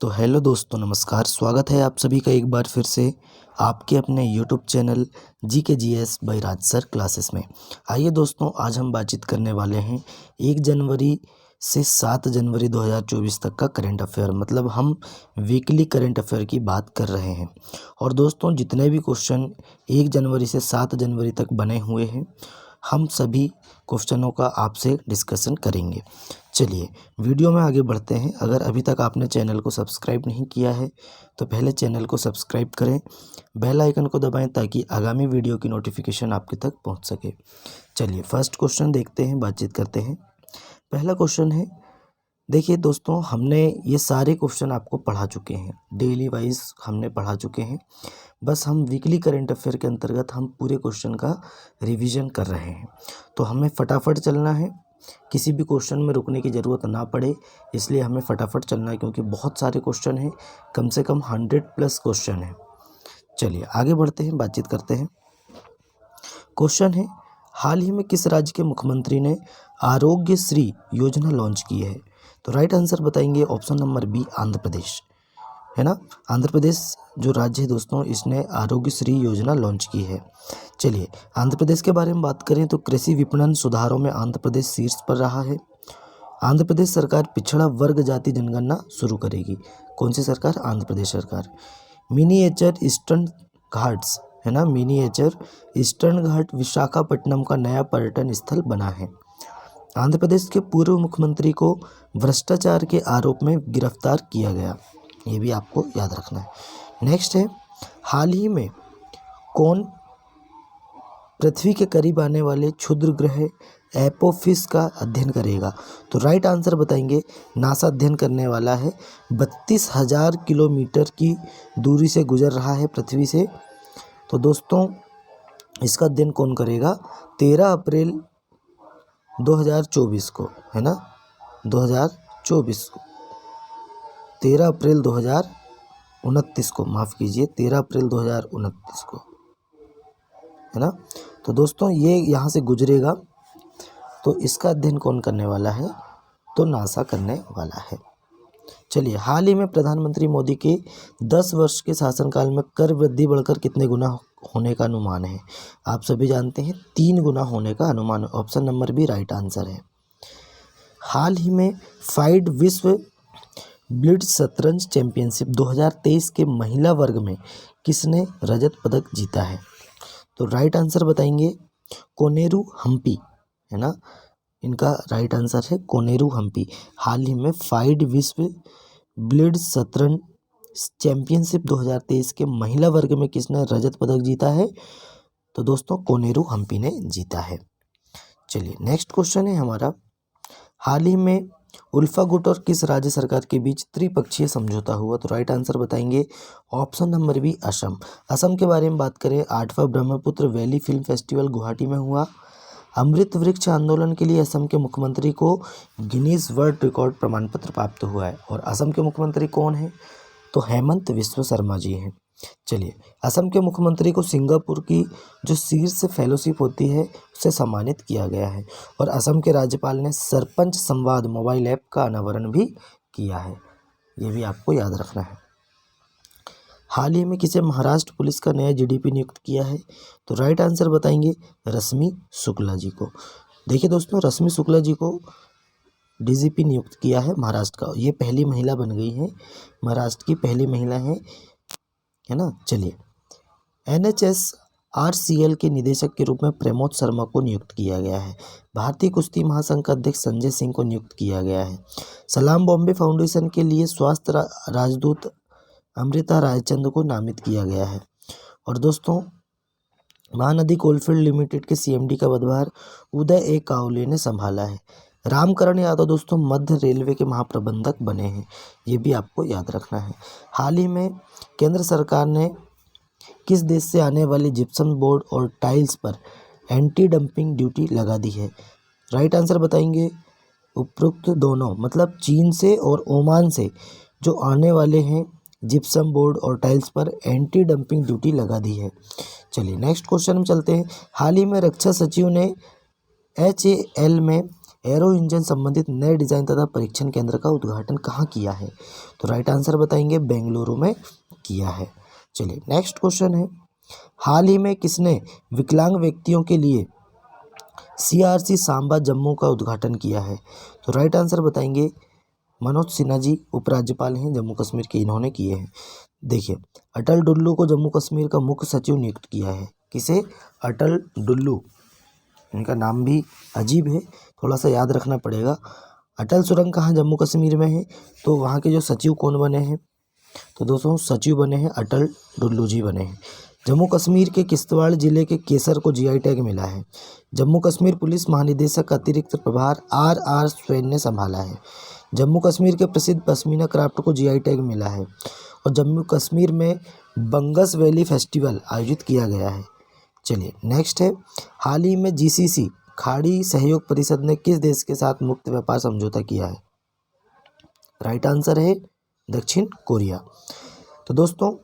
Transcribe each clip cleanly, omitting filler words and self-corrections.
तो हेलो दोस्तों, नमस्कार। स्वागत है आप सभी का एक बार फिर से आपके अपने यूट्यूब चैनल जी के G S by Raj sir classes में। आइए दोस्तों, आज हम बातचीत करने वाले हैं 1 जनवरी से 7 जनवरी 2024 तक का करंट अफेयर। मतलब हम वीकली करंट अफेयर की बात कर रहे हैं। और दोस्तों, जितने भी क्वेश्चन 1 जनवरी से 7 जनवरी तक बने हुए हैं, हम सभी क्वेश्चनों का आपसे डिस्कशन करेंगे। चलिए वीडियो में आगे बढ़ते हैं। अगर अभी तक आपने चैनल को सब्सक्राइब नहीं किया है तो पहले चैनल को सब्सक्राइब करें, बेल आइकन को दबाएं ताकि आगामी वीडियो की नोटिफिकेशन आपके तक पहुंच सके। चलिए फर्स्ट क्वेश्चन देखते हैं, बातचीत करते हैं। पहला क्वेश्चन है, देखिए दोस्तों, हमने ये सारे क्वेश्चन आपको पढ़ा चुके हैं, डेली वाइज हमने पढ़ा चुके हैं। बस हम वीकली करंट अफेयर के अंतर्गत हम पूरे क्वेश्चन का रिवीजन कर रहे हैं। तो हमें फटाफट चलना है, किसी भी क्वेश्चन में रुकने की ज़रूरत ना पड़े, इसलिए हमें फटाफट चलना है क्योंकि बहुत सारे क्वेश्चन हैं, कम से कम 100+ क्वेश्चन हैं। चलिए आगे बढ़ते हैं, बातचीत करते हैं। क्वेश्चन है, हाल ही में किस राज्य के मुख्यमंत्री ने आरोग्य श्री योजना लॉन्च की है? तो राइट आंसर बताएंगे option number B, Andhra Pradesh, है ना। आंध्र प्रदेश जो राज्य है दोस्तों, इसने आरोग्य श्री योजना लॉन्च की है। चलिए आंध्र प्रदेश के बारे में बात करें तो कृषि विपणन सुधारों में आंध्र प्रदेश शीर्ष पर रहा है। आंध्र प्रदेश सरकार पिछड़ा वर्ग जाति जनगणना शुरू करेगी। कौन सी सरकार? आंध्र प्रदेश सरकार। मिनिएचर ईस्टर्न घाट्स, है ना, मिनिएचर ईस्टर्न घाट विशाखापट्टनम का नया पर्यटन स्थल बना है। आंध्र प्रदेश के पूर्व मुख्यमंत्री को भ्रष्टाचार के आरोप में गिरफ्तार किया गया। ये भी आपको याद रखना है। नेक्स्ट है, हाल ही में कौन पृथ्वी के करीब आने वाले क्षुद्र ग्रह एपोफिस का अध्ययन करेगा? तो राइट आंसर बताएंगे, नासा अध्ययन करने वाला है। 32,000 किलोमीटर की दूरी से गुजर रहा है पृथ्वी से। तो दोस्तों, इसका अध्ययन कौन करेगा? 13 अप्रैल 2024 को, है ना, 2024 को, 13 अप्रैल 2029 को, माफ़ कीजिए, 13 अप्रैल 2029 को, है ना। तो दोस्तों, ये यहाँ से गुजरेगा, तो इसका अध्ययन कौन करने वाला है? तो नासा करने वाला है। चलिए, हाल ही में प्रधानमंत्री मोदी के 10 वर्ष के शासनकाल में कर वृद्धि बढ़कर कितने गुना होने का अनुमान है? आप सभी जानते हैं 3 गुना होने का अनुमान। Option number B right answer है। हाल ही में फाइड विश्व ब्लिट्ज शतरंज चैंपियनशिप 2023 के महिला वर्ग में किसने रजत पदक जीता है? तो राइट आंसर बताएंगे कोनेरू हम्पी, है ना। इनका राइट आंसर है कोनेरू हम्पी। हाल ही में फाइड विश्व ब्लिट्ज शतरंज चैंपियनशिप 2023 के महिला वर्ग में किसने रजत पदक जीता है? तो दोस्तों, कोनेरू हम्पी ने जीता है। चलिए नेक्स्ट क्वेश्चन है हमारा, हाल ही में उल्फा गुट और किस राज्य सरकार के बीच त्रिपक्षीय समझौता हुआ? तो राइट आंसर बताएंगे option number B, Assam. Assam के बारे में बात करें, 8वां Brahmaputra valley film festival Guwahati में हुआ। अमृत वृक्ष आंदोलन के लिए असम के मुख्यमंत्री को गिनीज वर्ल्ड रिकॉर्ड प्रमाण पत्र प्राप्त हुआ है। और असम के मुख्यमंत्री कौन है? तो हेमंत विश्व शर्मा जी हैं। चलिए, असम के मुख्यमंत्री को सिंगापुर की जो शीर्ष फेलोशिप होती है उससे सम्मानित किया गया है। और असम के राज्यपाल ने सरपंच संवाद मोबाइल ऐप का अनावरण भी किया है। ये भी आपको याद रखना है। हाल ही में किसे महाराष्ट्र पुलिस का नया जीडीपी नियुक्त किया है? तो राइट आंसर बताएंगे रश्मि शुक्ला जी को। देखिए दोस्तों, रश्मि शुक्ला जी को डीजीपी नियुक्त किया है महाराष्ट्र का। ये पहली महिला बन गई है, महाराष्ट्र की पहली महिला है ना। चलिए, NHSRCL के निदेशक के रूप में प्रमोद शर्मा को नियुक्त किया गया है। भारतीय कुश्ती महासंघ का अध्यक्ष संजय सिंह को नियुक्त किया गया है। सलाम बॉम्बे फाउंडेशन के लिए स्वास्थ्य राजदूत अमृता रायचंद को नामित किया गया है। और दोस्तों, महानदी कोलफील्ड लिमिटेड के CMD का पदभार उदय ए कावले ने संभाला है। रामकरण यादव दोस्तों मध्य रेलवे के महाप्रबंधक बने हैं। ये भी आपको याद रखना है। हाल ही में केंद्र सरकार ने किस देश से आने वाले जिप्सम बोर्ड और टाइल्स पर एंटी डंपिंग ड्यूटी लगा दी है? राइट आंसर बताएंगे उपरोक्त दोनों, मतलब चीन से और ओमान से जो आने वाले हैं जिप्सम बोर्ड और टाइल्स पर एंटी डंपिंग ड्यूटी लगा दी है। चलिए नेक्स्ट क्वेश्चन में चलते हैं। हाल ही में रक्षा सचिव ने HAL में एरो इंजन संबंधित नए डिजाइन तथा परीक्षण केंद्र का उद्घाटन कहाँ किया है? तो राइट आंसर बताएंगे बेंगलुरु में किया है। चलिए नेक्स्ट क्वेश्चन है, हाल ही में किसने विकलांग व्यक्तियों के लिए CRC सांबा जम्मू का उद्घाटन किया है? तो राइट आंसर बताएंगे मनोज सिन्हा जी, उपराज्यपाल हैं जम्मू कश्मीर के, इन्होंने किए हैं। देखिए, अटल डुल्लू को जम्मू कश्मीर का मुख्य सचिव नियुक्त किया है। किसे? अटल डुल्लू, इनका नाम भी अजीब है, थोड़ा सा याद रखना पड़ेगा। अटल सुरंग कहाँ जम्मू कश्मीर में है? तो वहाँ के जो सचिव कौन बने हैं? तो दोस्तों सचिव बने हैं अटल डुल्लू जी बने हैं। जम्मू कश्मीर के किश्तवाड़ जिले के केसर को GI टैग मिला है। जम्मू कश्मीर पुलिस महानिदेशक का अतिरिक्त प्रभार RR स्वैन ने संभाला है। जम्मू कश्मीर के प्रसिद्ध पश्मीना क्राफ्ट को GI टैग मिला है। और जम्मू कश्मीर में बंगस वैली फेस्टिवल आयोजित किया गया है। चलिए नेक्स्ट है, हाल ही में GCC खाड़ी सहयोग परिषद ने किस देश के साथ मुक्त व्यापार समझौता किया है? राइट आंसर है दक्षिण कोरिया। तो दोस्तों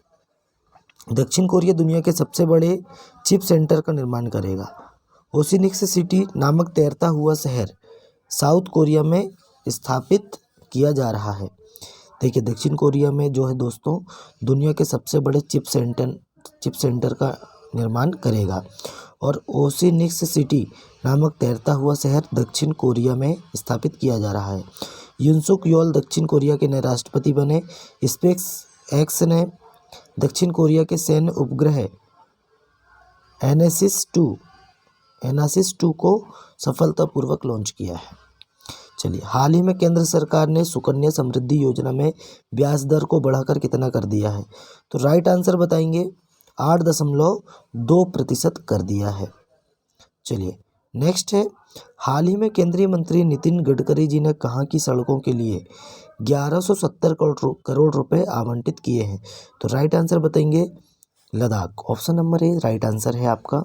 दक्षिण कोरिया दुनिया के सबसे बड़े चिप सेंटर का निर्माण करेगा। ओसिनिक्स सिटी नामक तैरता हुआ शहर साउथ कोरिया में स्थापित किया जा रहा है। देखिए, दक्षिण कोरिया में जो है दोस्तों दुनिया के सबसे बड़े चिप सेंटर का निर्माण करेगा। और ओसिनिक्स सिटी नामक तैरता हुआ शहर दक्षिण कोरिया में स्थापित किया जा रहा है। युनसुक योल दक्षिण कोरिया के नए राष्ट्रपति बने। स्पेस एक्स ने दक्षिण कोरिया के सैन्य उपग्रह एनासिस 2 को सफलतापूर्वक लॉन्च किया है। चलिए, हाल ही में केंद्र सरकार ने सुकन्या समृद्धि योजना में ब्याज दर को बढ़ाकर कितना कर दिया है? तो राइट आंसर बताएंगे 8.2% कर दिया है। चलिए नेक्स्ट है, हाल ही में केंद्रीय मंत्री नितिन गडकरी जी ने कहाँ की सड़कों के लिए 1170 करोड़ रुपए आवंटित किए हैं? तो राइट आंसर बताएंगे Ladakh. Option number A right answer है आपका।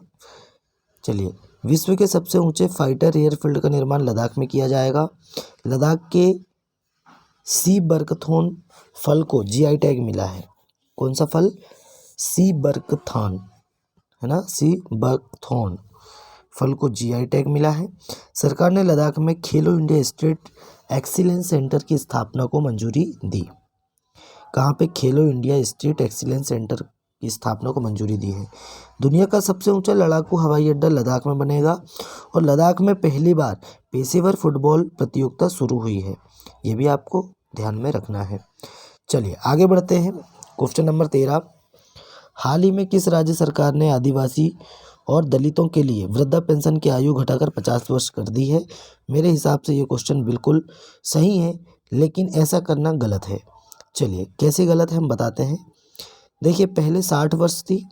चलिए, विश्व के सबसे ऊंचे फाइटर एयरफील्ड का निर्माण लद्दाख में किया जाएगा। लद्दाख के सी बर्कथॉन फल को GI टैग मिला है। कौन सा फल? सी बर्कथॉन है ना, सी बर्कथॉन फल को GI टैग मिला है। सरकार ने लद्दाख में खेलो इंडिया स्टेट एक्सीलेंस सेंटर की स्थापना को मंजूरी दी। कहाँ पे? खेलो इंडिया स्टेट एक्सीलेंस सेंटर की स्थापना को मंजूरी दी है। दुनिया का सबसे ऊंचा लड़ाकू हवाई अड्डा लद्दाख में बनेगा। और लद्दाख में पहली बार पेशेवर फुटबॉल प्रतियोगिता शुरू हुई है, ये भी आपको ध्यान में रखना है। चलिए आगे बढ़ते हैं। क्वेश्चन नंबर 13, हाल ही में किस राज्य सरकार ने आदिवासी और दलितों के लिए वृद्धा पेंशन की आयु घटाकर 50 वर्ष कर दी है? मेरे हिसाब से ये क्वेश्चन बिल्कुल सही है, लेकिन ऐसा करना गलत है। चलिए कैसे गलत है हम बताते हैं। देखिए, पहले 60 वर्ष थी,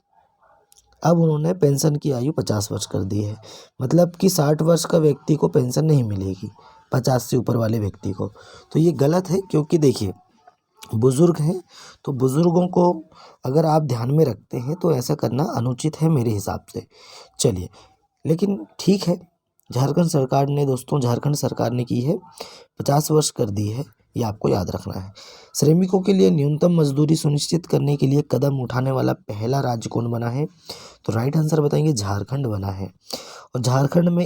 अब उन्होंने पेंशन की आयु 50 वर्ष कर दी है। मतलब कि 60 वर्ष का व्यक्ति को पेंशन नहीं मिलेगी, 50 से ऊपर वाले व्यक्ति को। तो ये गलत है, क्योंकि देखिए बुज़ुर्ग हैं, तो बुज़ुर्गों को अगर आप ध्यान में रखते हैं तो ऐसा करना अनुचित है मेरे हिसाब से। चलिए, लेकिन ठीक है, झारखंड सरकार ने की है, 50 वर्ष कर दी है, ये आपको याद रखना है। श्रमिकों के लिए न्यूनतम मजदूरी सुनिश्चित करने के लिए कदम उठाने वाला पहला राज्य कौन बना है? तो राइट आंसर बताएंगे झारखंड बना है। और झारखंड में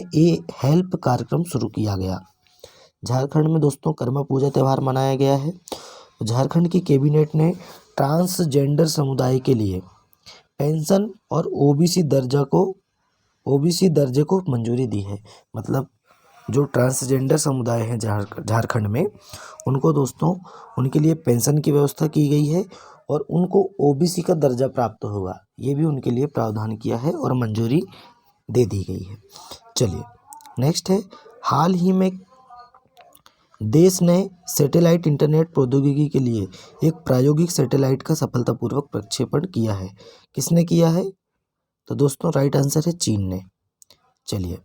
हेल्प कार्यक्रम शुरू किया गया। झारखंड में दोस्तों कर्मा पूजा त्यौहार मनाया गया है। झारखंड की कैबिनेट ने ट्रांसजेंडर समुदाय के लिए पेंशन और ओबीसी दर्जे को मंजूरी दी है। मतलब जो ट्रांसजेंडर समुदाय है झारखंड में, उनको दोस्तों उनके लिए पेंशन की व्यवस्था की गई है और उनको ओबीसी का दर्जा प्राप्त होगा, ये भी उनके लिए प्रावधान किया है और मंजूरी दे दी गई है। चलिए नेक्स्ट है, हाल ही में देश ने सैटेलाइट इंटरनेट प्रौद्योगिकी के लिए एक प्रायोगिक सैटेलाइट का सफलतापूर्वक प्रक्षेपण किया है। किसने किया है? तो दोस्तों राइट आंसर है चीन ने। चलिए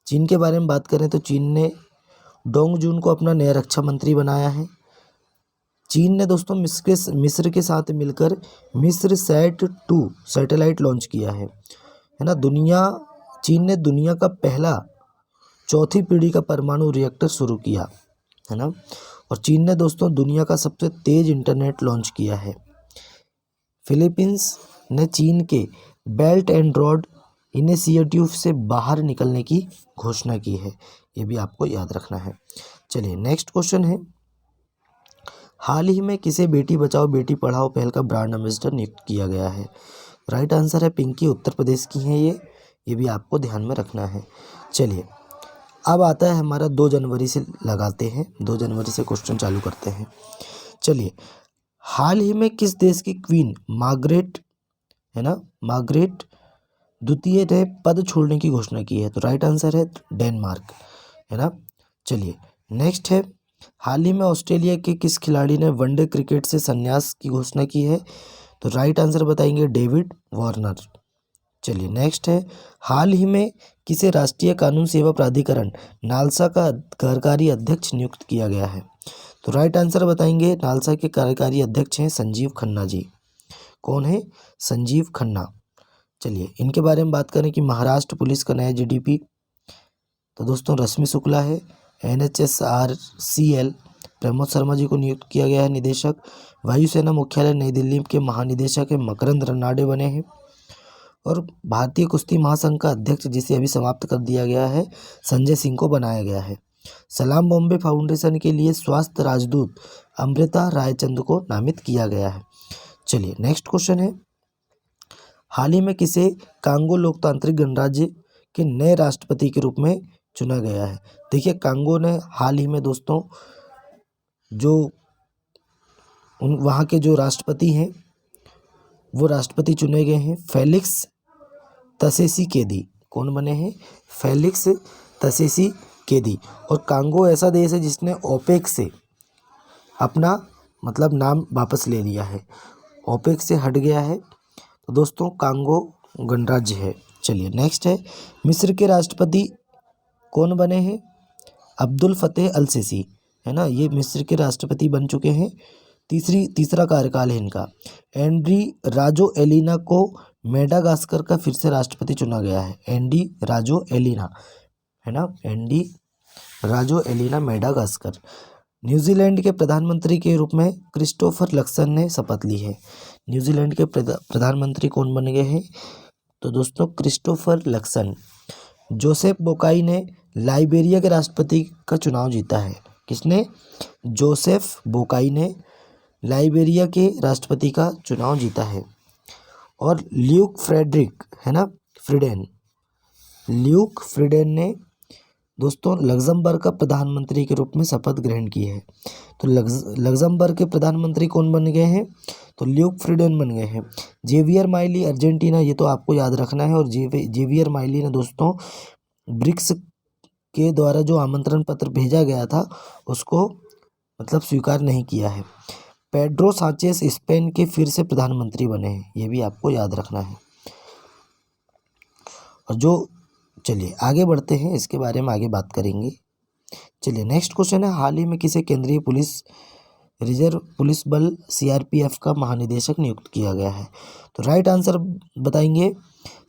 चीन के बारे में बात करें तो चीन ने डोंगजुन को अपना नया रक्षा मंत्री बनाया है। चीन ने दोस्तों मिस्र के साथ मिलकर मिस्र सैट-2 सैटेलाइट लॉन्च किया है ना। चीन ने दुनिया का पहला चौथी पीढ़ी का परमाणु रिएक्टर शुरू किया है ना। और चीन ने दोस्तों दुनिया का सबसे तेज इंटरनेट लॉन्च किया है। फिलीपींस ने चीन के बेल्ट एंड रोड इनिशिएटिव से बाहर निकलने की घोषणा की है। ये भी आपको याद रखना है। चलिए नेक्स्ट क्वेश्चन है, हाल ही में किसे बेटी बचाओ बेटी पढ़ाओ पहल का ब्रांड एम्बेसडर नियुक्त किया गया है? राइट आंसर है पिंकी, उत्तर प्रदेश की हैं ये भी आपको ध्यान में रखना है। चलिए अब आता है हमारा 2 जनवरी से लगाते हैं, 2 जनवरी से क्वेश्चन चालू करते हैं। चलिए, हाल ही में किस देश की क्वीन मार्गरेट, है ना, मार्गरेट द्वितीय ने पद छोड़ने की घोषणा की है? तो राइट आंसर है डेनमार्क, है ना। चलिए नेक्स्ट है, हाल ही में ऑस्ट्रेलिया के किस खिलाड़ी ने वनडे क्रिकेट से संन्यास की घोषणा की है? तो राइट आंसर बताएंगे डेविड वार्नर। चलिए नेक्स्ट है, हाल ही में किसे राष्ट्रीय कानून सेवा प्राधिकरण नालसा का कार्यकारी अध्यक्ष नियुक्त किया गया है? तो राइट आंसर बताएंगे नालसा के कार्यकारी अध्यक्ष हैं संजीव खन्ना जी। कौन है? संजीव खन्ना। चलिए इनके बारे में बात करें कि महाराष्ट्र पुलिस का नया जीडीपी, तो दोस्तों रश्मि शुक्ला है। NHSRCL प्रमोद शर्मा जी को नियुक्त किया गया है निदेशक। वायुसेना मुख्यालय नई दिल्ली के महानिदेशक है मकरंद रनाडे बने हैं। और भारतीय कुश्ती महासंघ का अध्यक्ष, जिसे अभी समाप्त कर दिया गया है, संजय सिंह को बनाया गया है। सलाम बॉम्बे फाउंडेशन के लिए स्वास्थ्य राजदूत अमृता रायचंद को नामित किया गया है। चलिए नेक्स्ट क्वेश्चन है, हाल ही में किसे कांगो लोकतांत्रिक गणराज्य के नए राष्ट्रपति के रूप में चुना गया है? देखिए कांगो ने हाल ही में दोस्तों जो वहाँ के जो राष्ट्रपति हैं वो राष्ट्रपति चुने गए हैं फेलिक्स त्शेसिकेदी। कौन बने हैं? फेलिक्स त्शेसिकेदी। और कांगो ऐसा देश है जिसने ओपेक से अपना मतलब नाम वापस ले लिया है, ओपेक से हट गया है, तो दोस्तों कांगो गणराज्य है। चलिए नेक्स्ट है, मिस्र के राष्ट्रपति कौन बने हैं? अब्दुल फतेह अल सीसी, है ना, ये मिस्र के राष्ट्रपति बन चुके हैं। तीसरा कार्यकाल है इनका। एंड्री राजो एलिना को मेडागास्कर का फिर से राष्ट्रपति चुना गया है। एंडी राजो एलिना, है ना, एंडी राजो एलिना मेडागास्कर। न्यूजीलैंड के प्रधानमंत्री के रूप में क्रिस्टोफर लक्सन ने शपथ ली है। न्यूजीलैंड के प्रधानमंत्री कौन बन गए हैं? तो दोस्तों क्रिस्टोफर लक्सन। जोसेफ बोकाई ने लाइबेरिया के राष्ट्रपति का चुनाव जीता है। किसने? जोसेफ बोकाई ने लाइबेरिया के राष्ट्रपति का चुनाव जीता है। और ल्यूक फ्रेडरिक, है ना, ल्यूक फ्रीडेन ने दोस्तों लग्जमबर्ग का प्रधानमंत्री के रूप में शपथ ग्रहण की है। तो लग्जमबर्ग के प्रधानमंत्री कौन बन गए हैं? तो ल्यूक फ्रीडेन बन गए हैं। जेवियर माइली अर्जेंटीना, ये तो आपको याद रखना है। और जेवियर माइली ने दोस्तों ब्रिक्स के द्वारा जो आमंत्रण पत्र भेजा गया था उसको मतलब स्वीकार नहीं किया है। पेड्रो सांचेस स्पेन के फिर से प्रधानमंत्री बने हैं, ये भी आपको याद रखना है। और जो चलिए आगे बढ़ते हैं, इसके बारे में आगे बात करेंगे। चलिए नेक्स्ट क्वेश्चन है, हाल ही में किसे केंद्रीय पुलिस रिजर्व पुलिस बल CRPF का महानिदेशक नियुक्त किया गया है? तो राइट आंसर बताएंगे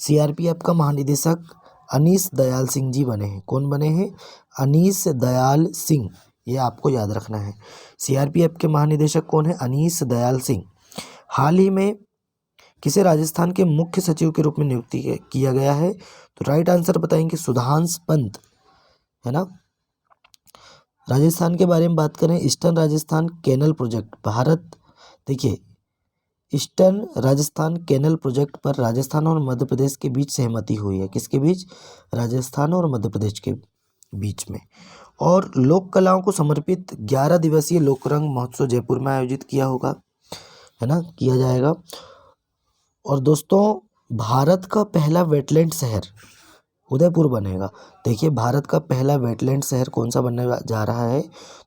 CRPF का महानिदेशक अनीस दयाल सिंह जी बने हैं। कौन बने हैं? अनीस दयाल सिंह, ये आपको याद रखना है। CRPF के महानिदेशक कौन है? अनीस दयाल सिंह। हाल ही में किसे राजस्थान के मुख्य सचिव के रूप में नियुक्ति किया गया है? तो राइट आंसर बताएंगे सुधांश पंत, है ना। राजस्थान के बारे में बात करें, eastern Rajasthan canal project Bharat, देखिए ईस्टर्न राजस्थान कैनल प्रोजेक्ट पर राजस्थान और मध्य प्रदेश के बीच सहमति हुई है। किसके बीच? राजस्थान और मध्य प्रदेश के बीच में। और लोक कलाओं को समर्पित 11 दिवसीय लोकरंग महोत्सव जयपुर में आयोजित किया होगा, है ना, किया जाएगा। और दोस्तों भारत का पहला वेटलैंड शहर उदयपुर बनेगा। देखिए भारत का पहला वेटलैंड शहर कौन सा बनने जा रहा है?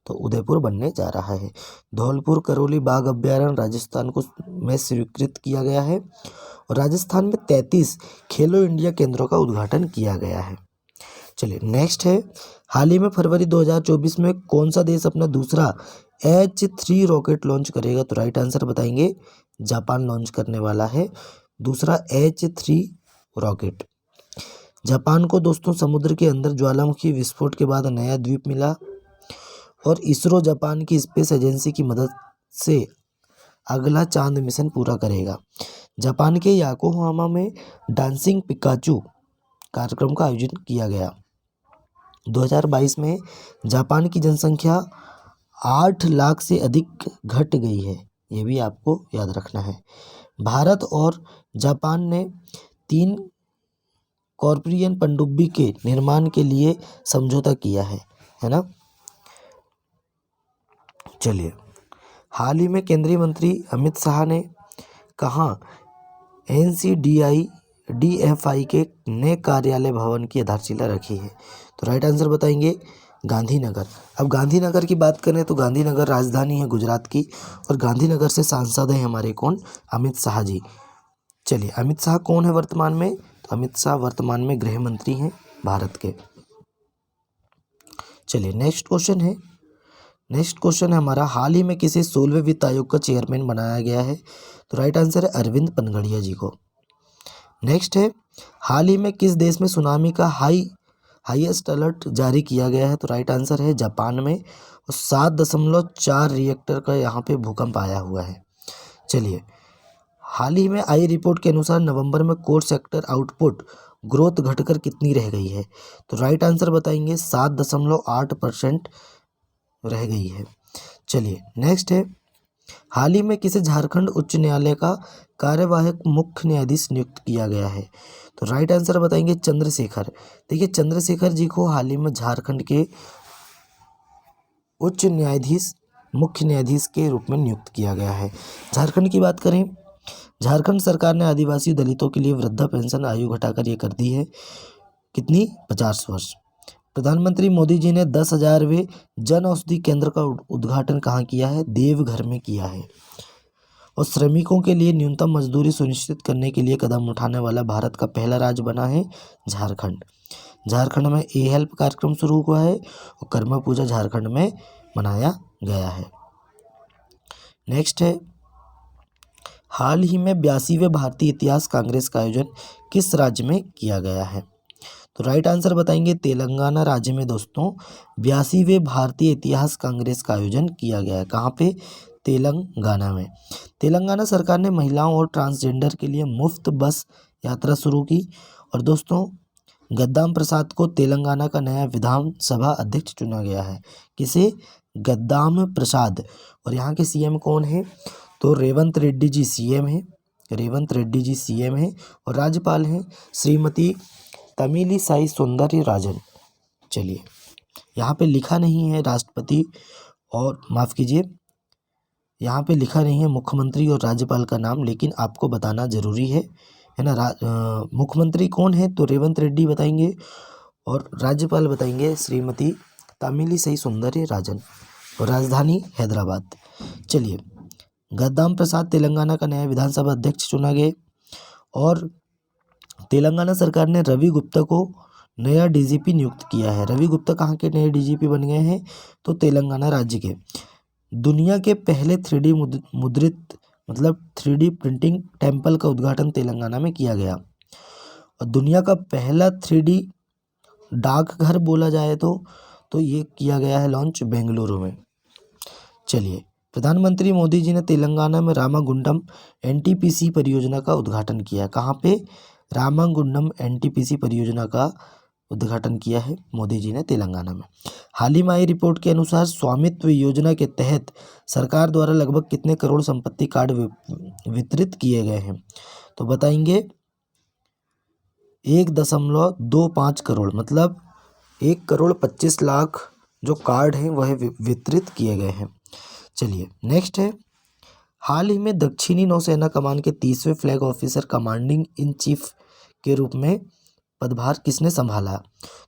तो उदयपुर बनने जा रहा है। धौलपुर करौली बाघ अभ्यारण्य राजस्थान को में स्वीकृत किया गया है। और राजस्थान में 33 खेलो इंडिया केंद्रों का उद्घाटन किया गया है। चलिए नेक्स्ट है, हाल ही में फरवरी 2024 में कौन सा देश अपना दूसरा H3 रॉकेट लॉन्च करेगा? तो राइट आंसर बताएंगे जापान लॉन्च करने वाला है दूसरा H3 रॉकेट। जापान को दोस्तों समुद्र के अंदर ज्वालामुखी विस्फोट के बाद नया द्वीप मिला। और इसरो जापान की स्पेस एजेंसी की मदद से अगला चांद मिशन पूरा करेगा। जापान के याकोहामा में डांसिंग पिकाचू कार्यक्रम का आयोजन किया गया। 2022 में जापान की जनसंख्या 8 लाख से अधिक घट गई है, ये भी आपको याद रखना है। भारत और जापान ने 3 कॉर्पोरियन पनडुब्बी के निर्माण के लिए समझौता किया है ना। चलिए, हाल ही में केंद्रीय मंत्री अमित शाह ने कहाँ NCDI-DFI के नए कार्यालय भवन की आधारशिला रखी है? तो राइट आंसर बताएंगे गांधीनगर। अब गांधीनगर की बात करें तो गांधीनगर राजधानी है गुजरात की, और गांधीनगर से सांसद हैं हमारे कौन? अमित शाह जी। चलिए, अमित शाह कौन है वर्तमान में? तो अमित शाह वर्तमान में गृह मंत्री हैं भारत के। चलिए, नेक्स्ट क्वेश्चन है हमारा, हाल ही में किसे 16वें वित्त आयोग का चेयरमैन बनाया गया है? तो राइट आंसर है अरविंद पनगड़िया जी को। नेक्स्ट है, हाल ही में किस देश में सुनामी का हाईएस्ट अलर्ट जारी किया गया है? तो राइट आंसर है जापान में, और 7.4 रिएक्टर का यहाँ पे भूकंप आया हुआ है। चलिए, हाल ही में आई रिपोर्ट के अनुसार नवंबर में कोर सेक्टर आउटपुट ग्रोथ घटकर कितनी रह गई है? तो राइट आंसर बताएंगे 7.8% रह गई है। चलिए, नेक्स्ट है, हाल ही में किसे झारखंड उच्च न्यायालय का कार्यवाहक मुख्य न्यायाधीश नियुक्त किया गया है? तो राइट आंसर बताएंगे चंद्रशेखर। देखिए, चंद्रशेखर जी को हाल ही में झारखंड के उच्च न्यायाधीश मुख्य न्यायाधीश के रूप में नियुक्त किया गया है। झारखंड की बात करें, झारखंड सरकार ने आदिवासी दलितों के लिए वृद्धा पेंशन आयु घटाकर ये कर दी है कितनी? 50 वर्ष। प्रधानमंत्री मोदी जी ने 10,000वें जन औषधि केंद्र का उद्घाटन कहाँ किया है? देवघर में किया है। और श्रमिकों के लिए न्यूनतम मजदूरी सुनिश्चित करने के लिए कदम उठाने वाला भारत का पहला राज्य बना है झारखंड। झारखंड में ई हेल्प कार्यक्रम शुरू हुआ है, और कर्मा पूजा झारखंड में मनाया गया है। नेक्स्ट है, हाल ही में 82वें भारतीय इतिहास कांग्रेस का आयोजन किस राज्य में किया गया है? तो राइट आंसर बताएंगे तेलंगाना राज्य में दोस्तों 82वें भारतीय इतिहास कांग्रेस का आयोजन किया गया है। कहाँ पे? तेलंगाना में। तेलंगाना सरकार ने महिलाओं और ट्रांसजेंडर के लिए मुफ्त बस यात्रा शुरू की। और दोस्तों, गद्दाम प्रसाद को तेलंगाना का नया विधानसभा अध्यक्ष चुना गया है। किसे? गद्दाम प्रसाद। और यहाँ के सीएम कौन है? तो रेवंत रेड्डी जी सीएम है। और राज्यपाल हैं श्रीमती तमिलिसाई सौंदरराजन। चलिए, यहाँ पे लिखा नहीं है राष्ट्रपति, और माफ़ कीजिए, यहाँ पे लिखा नहीं है मुख्यमंत्री और राज्यपाल का नाम, लेकिन आपको बताना जरूरी है ना। मुख्यमंत्री कौन है? तो रेवंत रेड्डी बताएंगे, और राज्यपाल बताएंगे श्रीमती तमिलिसाई सौंदरराजन, और राजधानी हैदराबाद। चलिए, गद्दाम प्रसाद तेलंगाना का नया विधानसभा अध्यक्ष चुना गए। और तेलंगाना सरकार ने रवि गुप्ता को नया डीजीपी नियुक्त किया है। रवि गुप्ता कहाँ के नए डीजीपी बन गए हैं? तो तेलंगाना राज्य के। दुनिया के पहले 3D मुद्रित मतलब 3D प्रिंटिंग टेम्पल का उद्घाटन तेलंगाना में किया गया। और दुनिया का पहला 3D डाकघर बोला जाए तो ये किया गया है लॉन्च बेंगलुरु में। चलिए, प्रधानमंत्री मोदी जी ने तेलंगाना में रामागुंडम NTPC परियोजना का उद्घाटन किया। कहाँ पे? रामागुंडम NTPC परियोजना का उद्घाटन किया है मोदी जी ने तेलंगाना में। हाल ही में आई रिपोर्ट के अनुसार स्वामित्व योजना के तहत सरकार द्वारा लगभग कितने करोड़ संपत्ति कार्ड वितरित किए गए हैं? तो बताएंगे 1.25 करोड़, मतलब 1,25,00,000 जो कार्ड हैं वह वितरित किए गए हैं। चलिए, नेक्स्ट है, हाल ही में दक्षिणी नौसेना कमान के 30वें flag officer commanding in chief के रूप में पदभार किसने संभाला?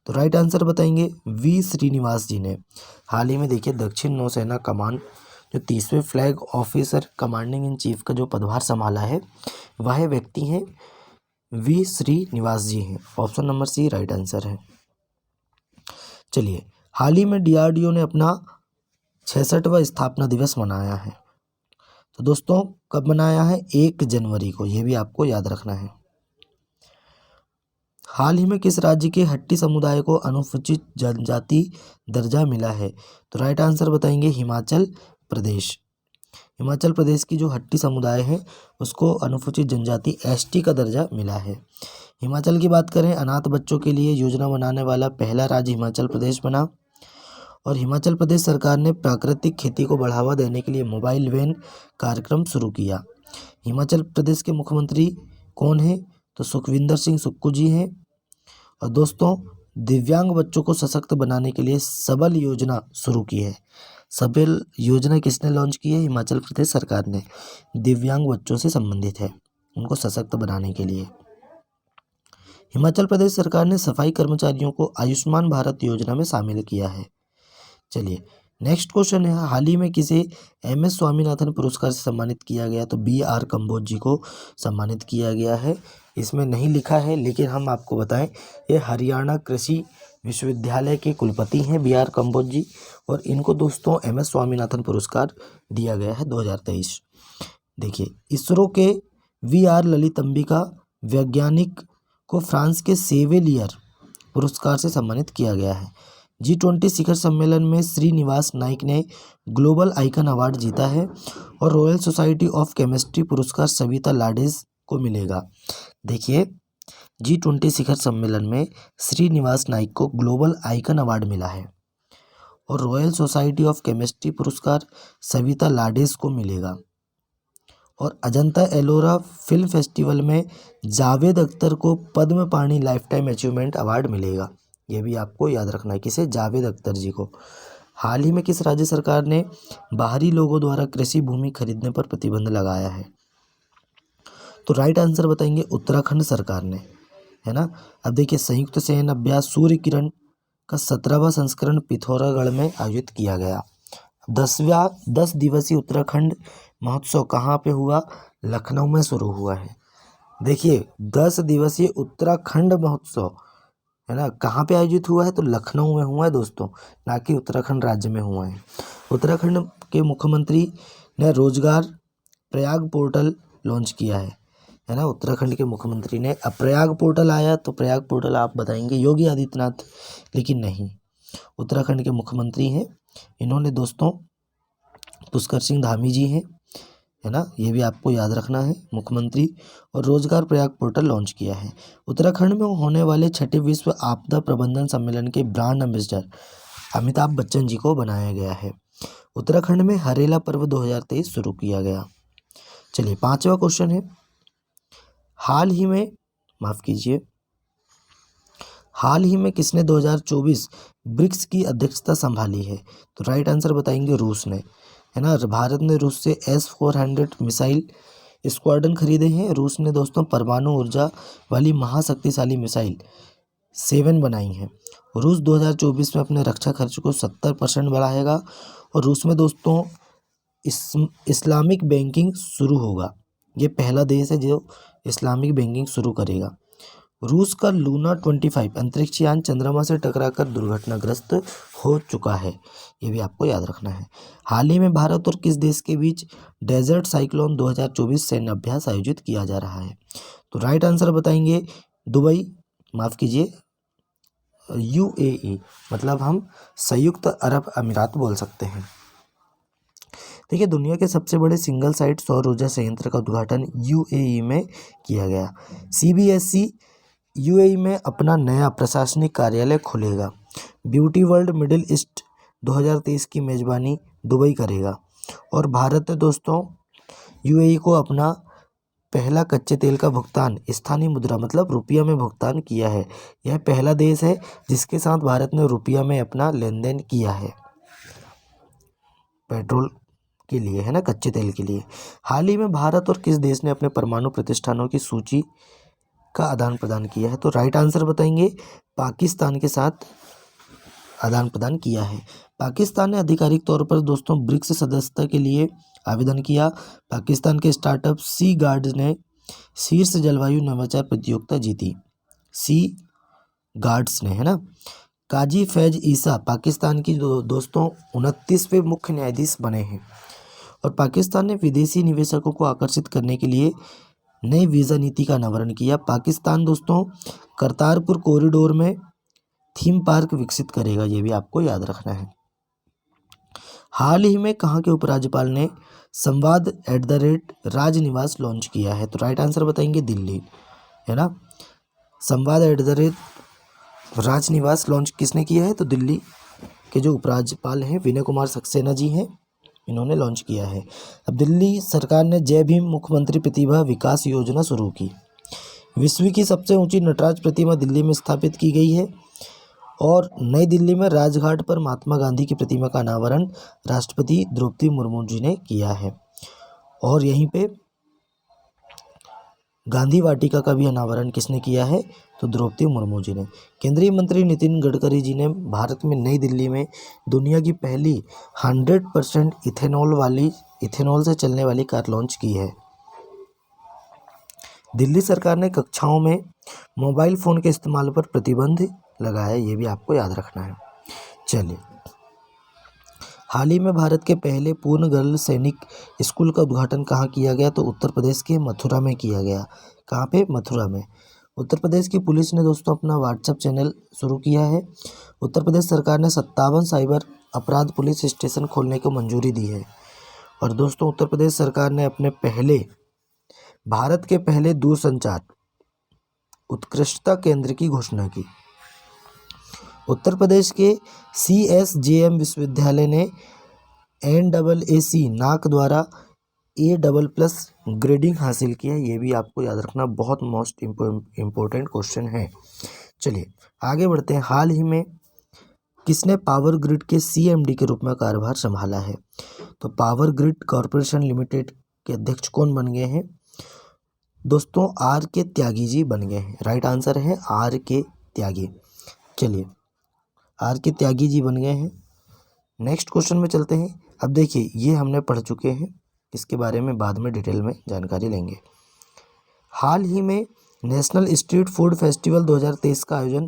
तो राइट आंसर बताएंगे V श्रीनिवास जी ने। हाल ही में देखिए, दक्षिण नौसेना कमान जो 30वें flag officer commanding in chief का जो पदभार संभाला है वह व्यक्ति हैं V श्रीनिवास जी हैं। Option number C right answer है। चलिए, हाल ही में DRDO ने अपना 66वां स्थापना दिवस मनाया है। तो दोस्तों, कब मनाया है? 1 जनवरी को, ये भी आपको याद रखना है। हाल ही में किस राज्य के हट्टी समुदाय को अनुसूचित जनजाति दर्जा मिला है? तो राइट आंसर बताएंगे हिमाचल प्रदेश। हिमाचल प्रदेश की जो हट्टी समुदाय है उसको अनुसूचित जनजाति एसटी का दर्जा मिला है। हिमाचल की बात करें, अनाथ बच्चों के लिए योजना बनाने वाला पहला राज्य हिमाचल प्रदेश बना। और हिमाचल प्रदेश सरकार ने प्राकृतिक खेती को बढ़ावा देने के लिए मोबाइल वैन कार्यक्रम शुरू किया। हिमाचल प्रदेश के मुख्यमंत्री कौन है? तो सुखविंदर सिंह सुक्खू जी हैं। और दोस्तों, दिव्यांग बच्चों को सशक्त बनाने के लिए सबल योजना शुरू की है। सबल योजना किसने लॉन्च की है? हिमाचल प्रदेश सरकार ने। दिव्यांग बच्चों से संबंधित है, उनको सशक्त बनाने के लिए। हिमाचल प्रदेश सरकार ने सफाई कर्मचारियों को आयुष्मान भारत योजना में शामिल किया है। चलिए नेक्स्ट क्वेश्चन है, हाल ही में किसे MS स्वामीनाथन पुरस्कार से सम्मानित किया गया? तो BR कम्बोज जी को सम्मानित किया गया है। इसमें नहीं लिखा है लेकिन हम आपको बताएं, ये हरियाणा कृषि विश्वविद्यालय के कुलपति हैं BR कम्बोज जी, और इनको दोस्तों MS स्वामीनाथन पुरस्कार दिया गया है 2023। देखिए, इसरो के VR ललित अंबिका वैज्ञानिक को फ्रांस के सेवेलियर पुरस्कार से सम्मानित किया गया है। G20 शिखर सम्मेलन में श्रीनिवास नाइक ने ग्लोबल आइकन अवार्ड जीता है। और रॉयल सोसाइटी ऑफ केमिस्ट्री पुरस्कार सविता लाडेज को मिलेगा। देखिए, G20 शिखर सम्मेलन में श्रीनिवास नाइक को ग्लोबल आइकन अवार्ड मिला है और रॉयल सोसाइटी ऑफ केमिस्ट्री पुरस्कार सविता लाडेज को मिलेगा। और अजंता एलोरा फिल्म फेस्टिवल में जावेद अख्तर को पद्म पाणि लाइफ टाइम अचीवमेंट अवार्ड मिलेगा। ये भी आपको याद रखना है, किसे? जावेद अख्तर जी को। हाल ही में किस राज्य सरकार ने बाहरी लोगों द्वारा कृषि भूमि खरीदने पर प्रतिबंध लगाया है? तो राइट आंसर बताएंगे उत्तराखंड सरकार ने, है ना। अब देखिए, संयुक्त सैन्य अभ्यास सूर्य किरण का 17वां संस्करण पिथौरागढ़ में आयोजित किया गया। 10 दिवसीय उत्तराखंड महोत्सव कहाँ पे हुआ? लखनऊ में शुरू हुआ है। देखिए, 10 दिवसीय उत्तराखंड महोत्सव, है ना, कहाँ पे आयोजित हुआ है? तो लखनऊ में हुआ है दोस्तों, ना कि उत्तराखंड राज्य में हुआ है। उत्तराखंड के मुख्यमंत्री ने रोजगार प्रयाग पोर्टल लॉन्च किया है ना। उत्तराखंड के मुख्यमंत्री ने, अब प्रयाग पोर्टल आया तो प्रयाग पोर्टल आप बताएंगे योगी आदित्यनाथ, लेकिन नहीं, उत्तराखंड के मुख्यमंत्री हैं इन्होंने दोस्तों, पुष्कर सिंह धामी जी हैं, है ना, ये भी आपको याद रखना है, मुख्यमंत्री। और रोजगार प्रयाग पोर्टल लॉन्च किया है। उत्तराखंड में होने वाले 6ठे विश्व आपदा प्रबंधन सम्मेलन के ब्रांड एम्बेसडर अमिताभ बच्चन जी को बनाया गया है। उत्तराखंड में हरेला पर्व 2023 शुरू किया गया। चलिए 5वां क्वेश्चन है, हाल ही में किसने 2024 ब्रिक्स की अध्यक्षता संभाली है? तो राइट आंसर बताएंगे रूस ने, है ना। भारत ने रूस से S-400 मिसाइल स्क्वाड्रन खरीदे हैं। रूस ने दोस्तों परमाणु ऊर्जा वाली महाशक्तिशाली मिसाइल 7 बनाई हैं। रूस 2024 में अपने रक्षा खर्च को 70% बढ़ाएगा। और रूस में दोस्तों इस्लामिक बैंकिंग शुरू होगा। ये पहला देश है जो इस्लामिक बैंकिंग शुरू करेगा। रूस का लूना 25 अंतरिक्ष यान चंद्रमा से टकराकर दुर्घटनाग्रस्त हो चुका है, ये भी आपको याद रखना है। हाल ही में भारत और किस देश के बीच डेजर्ट साइक्लोन 2024 सैन्य अभ्यास आयोजित किया जा रहा है? तो राइट आंसर बताएंगे UAE, मतलब हम संयुक्त अरब अमीरात बोल सकते हैं। देखिए, दुनिया के सबसे बड़े सिंगल साइट सौर ऊर्जा संयंत्र का उद्घाटन UAE में किया गया। CBSE UAE में अपना नया प्रशासनिक कार्यालय खोलेगा। ब्यूटी वर्ल्ड मिडिल ईस्ट 2023 की मेजबानी दुबई करेगा। और भारत ने दोस्तों UAE को अपना पहला कच्चे तेल का भुगतान स्थानीय मुद्रा मतलब रुपया में भुगतान किया है। यह पहला देश है जिसके साथ भारत ने रुपया में अपना लेन देन किया है पेट्रोल के लिए, है ना, कच्चे तेल के लिए। हाल ही में भारत और किस देश ने अपने परमाणु प्रतिष्ठानों की सूची का आदान प्रदान किया है? तो राइट आंसर बताएंगे पाकिस्तान के साथ आदान प्रदान किया है। पाकिस्तान ने आधिकारिक तौर पर दोस्तों ब्रिक्स सदस्यता के लिए आवेदन किया। पाकिस्तान के स्टार्टअप सी गार्ड्स ने शीर्ष जलवायु नवाचार प्रतियोगिता जीती। सी गार्ड्स ने, है ना। काजी फैज ईसा पाकिस्तान की दोस्तों 29वें मुख्य न्यायाधीश बने हैं। और पाकिस्तान ने विदेशी निवेशकों को आकर्षित करने के लिए नई वीज़ा नीति का अनावरण किया। पाकिस्तान दोस्तों करतारपुर कॉरिडोर में थीम पार्क विकसित करेगा, ये भी आपको याद रखना है। हाल ही में कहाँ के उपराज्यपाल ने संवाद @राजनिवास लॉन्च किया है? तो राइट आंसर बताएंगे दिल्ली, है ना। संवाद @राजनिवास लॉन्च किसने किया है? तो दिल्ली के जो उपराज्यपाल हैं विनय कुमार सक्सेना जी हैं, इन्होंने लॉन्च किया है। अब दिल्ली सरकार ने जय भीम मुख्यमंत्री प्रतिभा विकास योजना शुरू की। विश्व की सबसे ऊंची नटराज प्रतिमा दिल्ली में स्थापित की गई है। और नई दिल्ली में राजघाट पर महात्मा गांधी की प्रतिमा का अनावरण राष्ट्रपति द्रौपदी मुर्मू जी ने किया है। और यहीं पे गांधी वाटिका का भी अनावरण किसने किया है? तो द्रौपदी मुर्मू जी ने। केंद्रीय मंत्री नितिन गडकरी जी ने भारत में नई दिल्ली में दुनिया की पहली 100% इथेनॉल से चलने वाली कार लॉन्च की है। दिल्ली सरकार ने कक्षाओं में मोबाइल फ़ोन के इस्तेमाल पर प्रतिबंध लगाया है, ये भी आपको याद रखना है। चलिए, हाल ही में भारत के पहले पूर्ण गर्ल सैनिक स्कूल का उद्घाटन कहाँ किया गया? तो उत्तर प्रदेश के मथुरा में किया गया। कहाँ पे? मथुरा में। उत्तर प्रदेश की पुलिस ने दोस्तों अपना व्हाट्सएप चैनल शुरू किया है। उत्तर प्रदेश सरकार ने 57 साइबर अपराध पुलिस स्टेशन खोलने को मंजूरी दी है। और दोस्तों उत्तर प्रदेश सरकार ने अपने भारत के पहले दूरसंचार उत्कृष्टता केंद्र की घोषणा की। उत्तर प्रदेश के CSJM विश्वविद्यालय ने NAAC नाक द्वारा A++ ग्रेडिंग हासिल किया। ये भी आपको याद रखना, बहुत मोस्ट इम्पोर्टेंट क्वेश्चन है। चलिए आगे बढ़ते हैं। हाल ही में किसने पावर ग्रिड के CMD के रूप में कार्यभार संभाला है? तो पावर ग्रिड कॉरपोरेशन लिमिटेड के अध्यक्ष कौन बन गए हैं? दोस्तों RK त्यागी जी बन गए हैं। राइट आंसर है RK त्यागी। चलिए RK त्यागी जी बन गए हैं। नेक्स्ट क्वेश्चन में चलते हैं। अब देखिए, ये हमने पढ़ चुके हैं, इसके बारे में बाद में डिटेल में जानकारी लेंगे। हाल ही में नेशनल स्ट्रीट फूड फेस्टिवल 2023 का आयोजन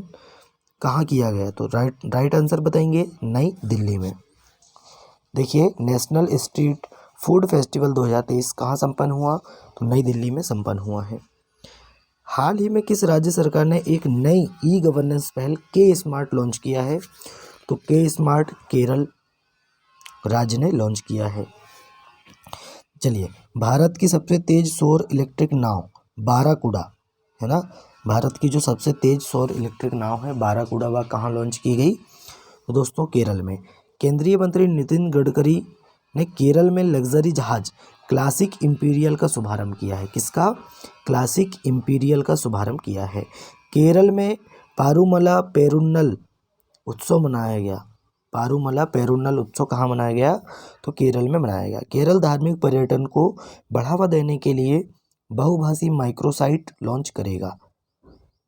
कहाँ किया गया? तो राइट आंसर बताएंगे नई दिल्ली में। देखिए, नेशनल स्ट्रीट फूड फेस्टिवल 2023 कहाँ संपन्न हुआ? तो नई दिल्ली में संपन्न हुआ है। हाल ही में किस राज्य सरकार ने एक नई ई-गवर्नेंस पहल के स्मार्ट लॉन्च किया है? तो के स्मार्ट केरल राज्य ने लॉन्च किया है। चलिए, भारत की सबसे तेज सौर इलेक्ट्रिक नाव बाराकूडा, है ना, भारत की जो सबसे तेज सौर इलेक्ट्रिक नाव है बाराकूडा, वह कहाँ लॉन्च की गई? तो दोस्तों केरल में। केंद्रीय मंत्री नितिन गडकरी ने केरल में लग्जरी जहाज क्लासिक इंपीरियल का शुभारंभ किया है। किसका? क्लासिक इंपीरियल का शुभारंभ किया है। केरल में पारूमला पेरुन्नल उत्सव मनाया गया। पारूमला पेरुन्नल उत्सव कहाँ मनाया गया? तो केरल में मनाया गया। केरल धार्मिक पर्यटन को बढ़ावा देने के लिए बहुभाषी माइक्रोसाइट लॉन्च करेगा।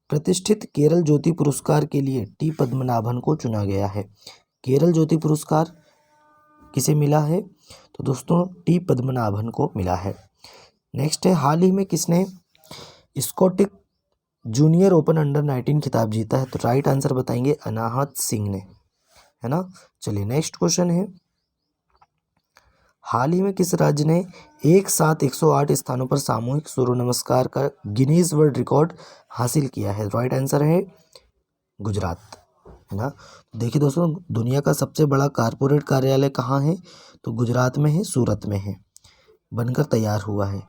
प्रतिष्ठित केरल ज्योति पुरस्कार के लिए टी पद्मनाभन को चुना गया है। केरल ज्योति पुरस्कार किसे मिला है? तो दोस्तों टी पद्मनाभन को मिला है। नेक्स्ट है, हाल ही में किसने स्कॉटिक जूनियर ओपन अंडर-19 खिताब जीता है? तो राइट आंसर बताएंगे अनाहत सिंह ने, है ना। चलिए नेक्स्ट क्वेश्चन है, हाल ही में किस राज्य ने एक साथ 108 स्थानों पर सामूहिक सूर्य नमस्कार का गिनीज वर्ल्ड रिकॉर्ड हासिल किया है? राइट आंसर है गुजरात, है ना। देखिए दोस्तों, दुनिया का सबसे बड़ा कारपोरेट कार्यालय कहाँ है? तो गुजरात में है, सूरत में है, बनकर तैयार हुआ है।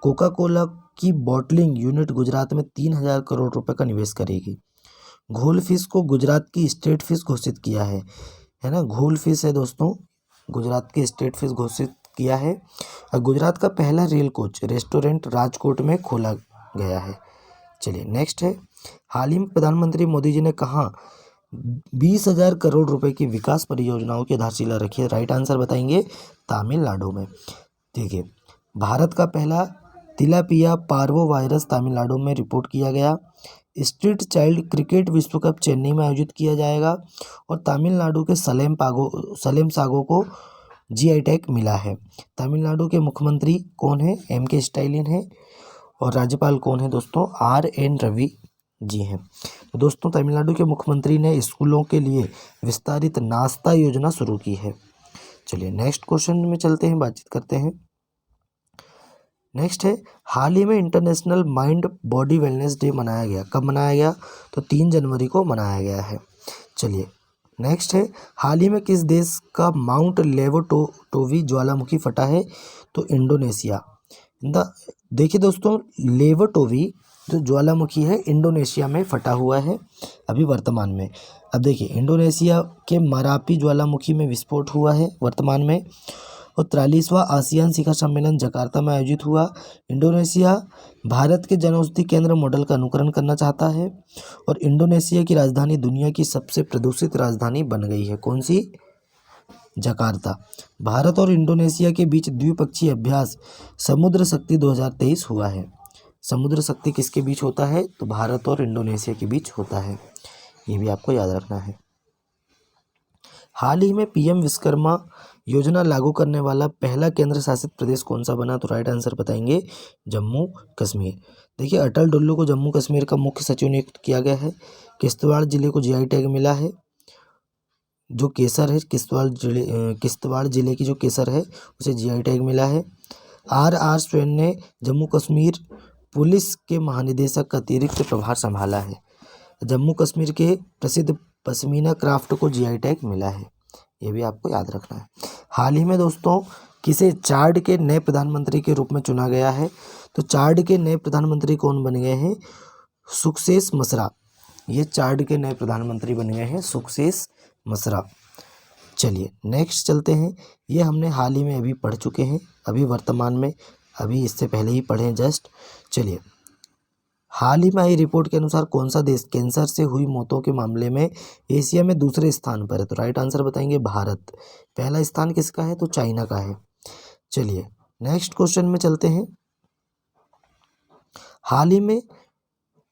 कोका कोला की बॉटलिंग यूनिट गुजरात में 3000 करोड़ रुपए का निवेश करेगी। घोल फिश को गुजरात की स्टेट फिश घोषित किया है ना। घोल फिश है दोस्तों, गुजरात की स्टेट फिश घोषित किया है। और गुजरात का पहला रेल कोच रेस्टोरेंट राजकोट में खोला गया है। चलिए नेक्स्ट है, हाल ही में प्रधानमंत्री मोदी जी ने कहा 20,000 करोड़ रुपए की विकास परियोजनाओं की आधारशिला रखी है? राइट आंसर बताएंगे तमिलनाडु में। देखिए, भारत का पहला तिलापिया पार्वो वायरस तमिलनाडु में रिपोर्ट किया गया। स्ट्रीट चाइल्ड क्रिकेट विश्व कप चेन्नई में आयोजित किया जाएगा। और तमिलनाडु के सलेम सागो को GI टैग मिला है। तमिलनाडु के मुख्यमंत्री कौन है? MK स्टालिन है। और राज्यपाल कौन है दोस्तों? RN रवि जी हैं। तो दोस्तों तमिलनाडु के मुख्यमंत्री ने स्कूलों के लिए विस्तारित नाश्ता योजना शुरू की है। चलिए नेक्स्ट क्वेश्चन में चलते हैं, बातचीत करते हैं। नेक्स्ट है, हाल ही में international mind body wellness day मनाया गया। कब मनाया गया? तो 3 जनवरी को मनाया गया है। चलिए नेक्स्ट है, हाल ही में किस देश का माउंट लेवोटोवी ज्वालामुखी फटा है? तो इंडोनेशिया। देखिए दोस्तों, लेवोटोवी जो ज्वालामुखी है इंडोनेशिया में फटा हुआ है अभी वर्तमान में। अब देखिए, इंडोनेशिया के मरापी ज्वालामुखी में विस्फोट हुआ है वर्तमान में। और 43वां आसियान शिखर सम्मेलन जकार्ता में आयोजित हुआ। इंडोनेशिया भारत के जनऔषधि केंद्र मॉडल का अनुकरण करना चाहता है। और इंडोनेशिया की राजधानी दुनिया की सबसे प्रदूषित राजधानी बन गई है। कौन सी? जकार्ता। भारत और इंडोनेशिया के बीच द्विपक्षीय अभ्यास समुद्र शक्ति 2023 हुआ है। समुद्र शक्ति किसके बीच होता है? तो भारत और इंडोनेशिया के बीच होता है। ये भी आपको याद रखना है। हाल ही में पीएम विश्वकर्मा योजना लागू करने वाला पहला केंद्र शासित प्रदेश कौन सा बना? तो राइट आंसर बताएंगे जम्मू कश्मीर। देखिए, अटल डुल्लू को जम्मू कश्मीर का मुख्य सचिव नियुक्त किया गया है। किश्तवाड़ जिले को जीआई टैग मिला है। जो केसर है, किश्तवाड़ जिले की जो केसर है उसे जीआई टैग मिला है। आर स्वैन ने जम्मू कश्मीर पुलिस के महानिदेशक का अतिरिक्त प्रभार संभाला है। जम्मू कश्मीर के प्रसिद्ध पश्मीना क्राफ्ट को जीआई टैग मिला है। ये भी आपको याद रखना है। हाल ही में दोस्तों किसे चाड के नए प्रधानमंत्री के रूप में चुना गया है? तो चाड के नए प्रधानमंत्री कौन बन गए हैं? सुखसेस मसरा। ये चाड के नए प्रधानमंत्री बन गए हैं, सुखसेस मसरा। चलिए नेक्स्ट चलते हैं। ये हमने हाल ही में अभी पढ़ चुके हैं, अभी वर्तमान में, अभी इससे पहले ही पढ़े जस्ट। चलिए, हाल ही में आई रिपोर्ट के अनुसार कौन सा देश कैंसर से हुई मौतों के मामले में एशिया में दूसरे स्थान पर है? तो राइट आंसर बताएंगे भारत। पहला स्थान किसका है? तो चाइना का है। चलिए नेक्स्ट क्वेश्चन में चलते हैं। हाल ही में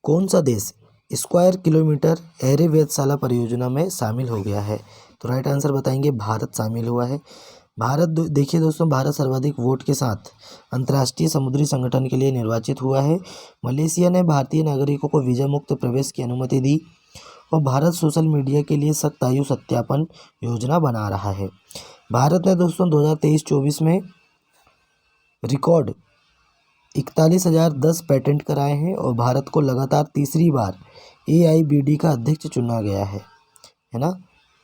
कौन सा देश स्क्वायर किलोमीटर एरे वेधशाला परियोजना में शामिल हो गया है? तो राइट आंसर बताएंगे भारत शामिल हुआ है। भारत, देखिए दोस्तों, भारत सर्वाधिक वोट के साथ अंतर्राष्ट्रीय समुद्री संगठन के लिए निर्वाचित हुआ है। मलेशिया ने भारतीय नागरिकों को वीजा मुक्त प्रवेश की अनुमति दी। और भारत सोशल मीडिया के लिए सख्त आयु सत्यापन योजना बना रहा है। भारत ने दोस्तों 2023-24 में रिकॉर्ड 41,010 पेटेंट कराए हैं। और भारत को लगातार तीसरी बार AIBD का अध्यक्ष चुना गया है ना?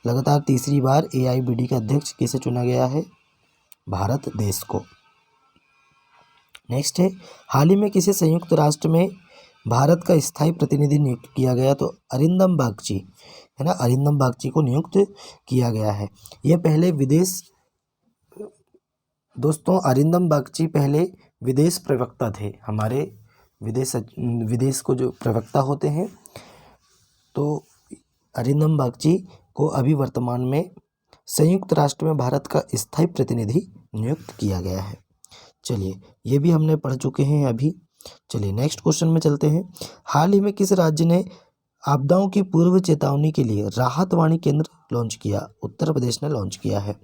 लगातार तीसरी बार AIBD का अध्यक्ष किसे चुना गया है? भारत देश को। नेक्स्ट है, हाल ही में किसे संयुक्त राष्ट्र में भारत का स्थायी प्रतिनिधि नियुक्त किया गया? तो अरिंदम बागची, है ना? अरिंदम बागची को नियुक्त किया गया है। ये पहले अरिंदम बागची पहले विदेश प्रवक्ता थे। हमारे विदेश को जो प्रवक्ता होते हैं, तो अरिंदम बागची को अभी वर्तमान में संयुक्त राष्ट्र में भारत का स्थायी प्रतिनिधि नियुक्त किया गया है। चलिए, ये भी हमने पढ़ चुके हैं अभी। चलिए नेक्स्ट क्वेश्चन में चलते हैं। हाल ही में किस राज्य ने आपदाओं की पूर्व चेतावनी के लिए राहत वाणी केंद्र लॉन्च किया? उत्तर प्रदेश ने लॉन्च किया है।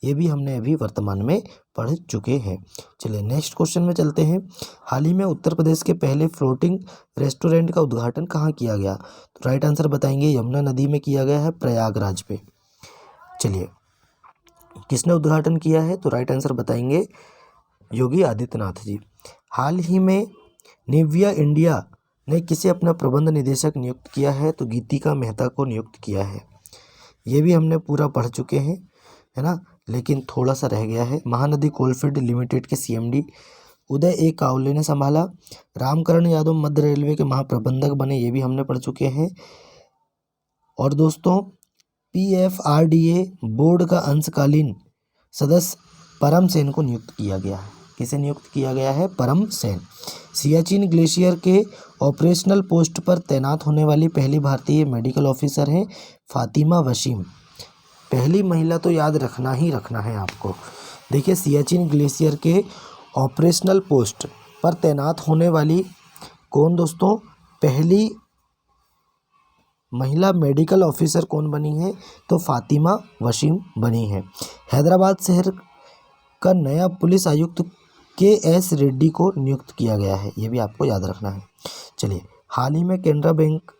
ये भी हमने अभी वर्तमान में पढ़ चुके हैं। चलिए नेक्स्ट क्वेश्चन में चलते हैं। हाल ही में उत्तर प्रदेश के पहले फ्लोटिंग रेस्टोरेंट का उद्घाटन कहाँ किया गया? तो राइट आंसर बताएंगे यमुना नदी में किया गया है, प्रयागराज पे। चलिए, किसने उद्घाटन किया है? तो राइट आंसर बताएंगे योगी आदित्यनाथ जी। हाल ही में निविया इंडिया ने किसे अपना प्रबंध निदेशक नियुक्त किया है? तो गीतिका मेहता को नियुक्त किया है। ये भी हमने पूरा पढ़ चुके हैं, है ना? लेकिन थोड़ा सा रह गया है। महानदी कोलफील्ड लिमिटेड के CMD उदय A कावले ने संभाला। रामकरण यादव मध्य रेलवे के महाप्रबंधक बने, ये भी हमने पढ़ चुके हैं। और दोस्तों, PFRDA बोर्ड का अंशकालीन सदस्य परम सेन को नियुक्त किया गया है। किसे नियुक्त किया गया है? परम सेन। सियाचिन ग्लेशियर के ऑपरेशनल पोस्ट पर तैनात होने वाली पहली भारतीय मेडिकल ऑफिसर हैं फातिमा वसीम। पहली महिला तो याद रखना ही रखना है आपको। देखिए, सियाचिन ग्लेशियर के ऑपरेशनल पोस्ट पर तैनात होने वाली कौन दोस्तों? पहली महिला मेडिकल ऑफिसर कौन बनी है? तो फातिमा वसीम बनी है। हैदराबाद शहर का नया पुलिस आयुक्त KS रेड्डी को नियुक्त किया गया है। ये भी आपको याद रखना है। चलिए, हाल ही में कैनरा बैंक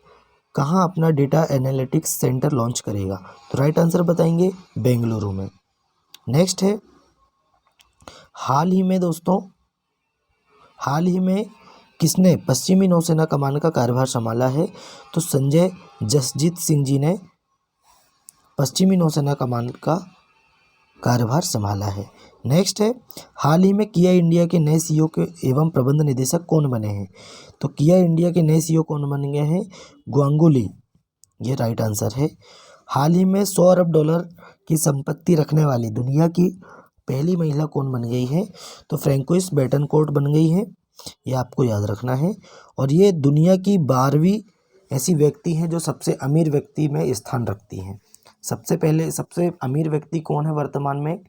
कहाँ अपना डेटा एनालिटिक्स सेंटर लॉन्च करेगा? तो राइट आंसर बताएंगे बेंगलुरु में। नेक्स्ट है, हाल ही में किसने पश्चिमी नौसेना कमान का कार्यभार संभाला है? तो संजय जसजीत सिंह जी ने पश्चिमी नौसेना कमान का कार्यभार संभाला है। नेक्स्ट है, हाल ही में किया इंडिया के नए सीईओ के एवं प्रबंध निदेशक कौन बने हैं? तो किया इंडिया के नए सीईओ कौन बन गए हैं? गांगुली, ये राइट आंसर है। हाल ही में 100 अरब डॉलर की संपत्ति रखने वाली दुनिया की पहली महिला कौन बन गई है? तो फ्रैंकोइस बेटनकोर्ट बन गई है, ये आपको याद रखना है। और ये दुनिया की 12वीं ऐसी व्यक्ति हैं जो सबसे अमीर व्यक्ति में स्थान रखती हैं। सबसे अमीर व्यक्ति कौन है वर्तमान में?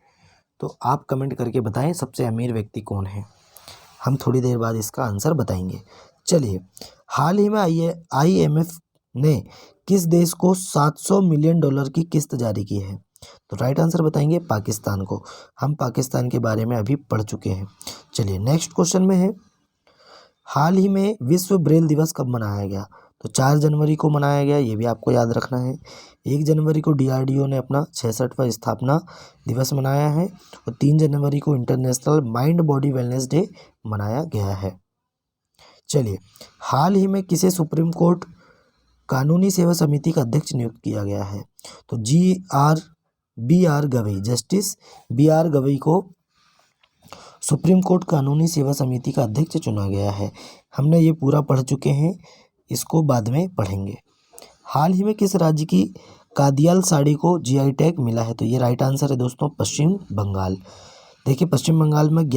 तो आप कमेंट करके बताएं सबसे अमीर व्यक्ति कौन है। हम थोड़ी देर बाद इसका आंसर बताएंगे। चलिए, हाल ही में IMF ने किस देश को 700 मिलियन डॉलर की किस्त जारी की है? तो राइट आंसर बताएंगे पाकिस्तान को। हम पाकिस्तान के बारे में अभी पढ़ चुके हैं। चलिए, नेक्स्ट क्वेश्चन में है, हाल ही में विश्व ब्रेल दिवस कब मनाया गया? तो 4 जनवरी को मनाया गया, ये भी आपको याद रखना है। 1 जनवरी को DRDO ने अपना 66वां स्थापना दिवस मनाया है और 3 जनवरी को international mind body wellness day मनाया गया है। चलिए, हाल ही में किसे सुप्रीम कोर्ट कानूनी सेवा समिति का अध्यक्ष नियुक्त किया गया है? तो BR Gavai, justice BR Gavai को सुप्रीम कोर्ट कानूनी सेवा समिति का अध्यक्ष चुना गया है। हमने ये पूरा पढ़ चुके हैं, इसको बाद में पढ़ेंगे। हाल ही में किस राज्य की कादियाल साड़ी को GI टैग मिला है? तो ये राइट आंसर है दोस्तों, पश्चिम बंगाल। देखिए, पश्चिम बंगाल में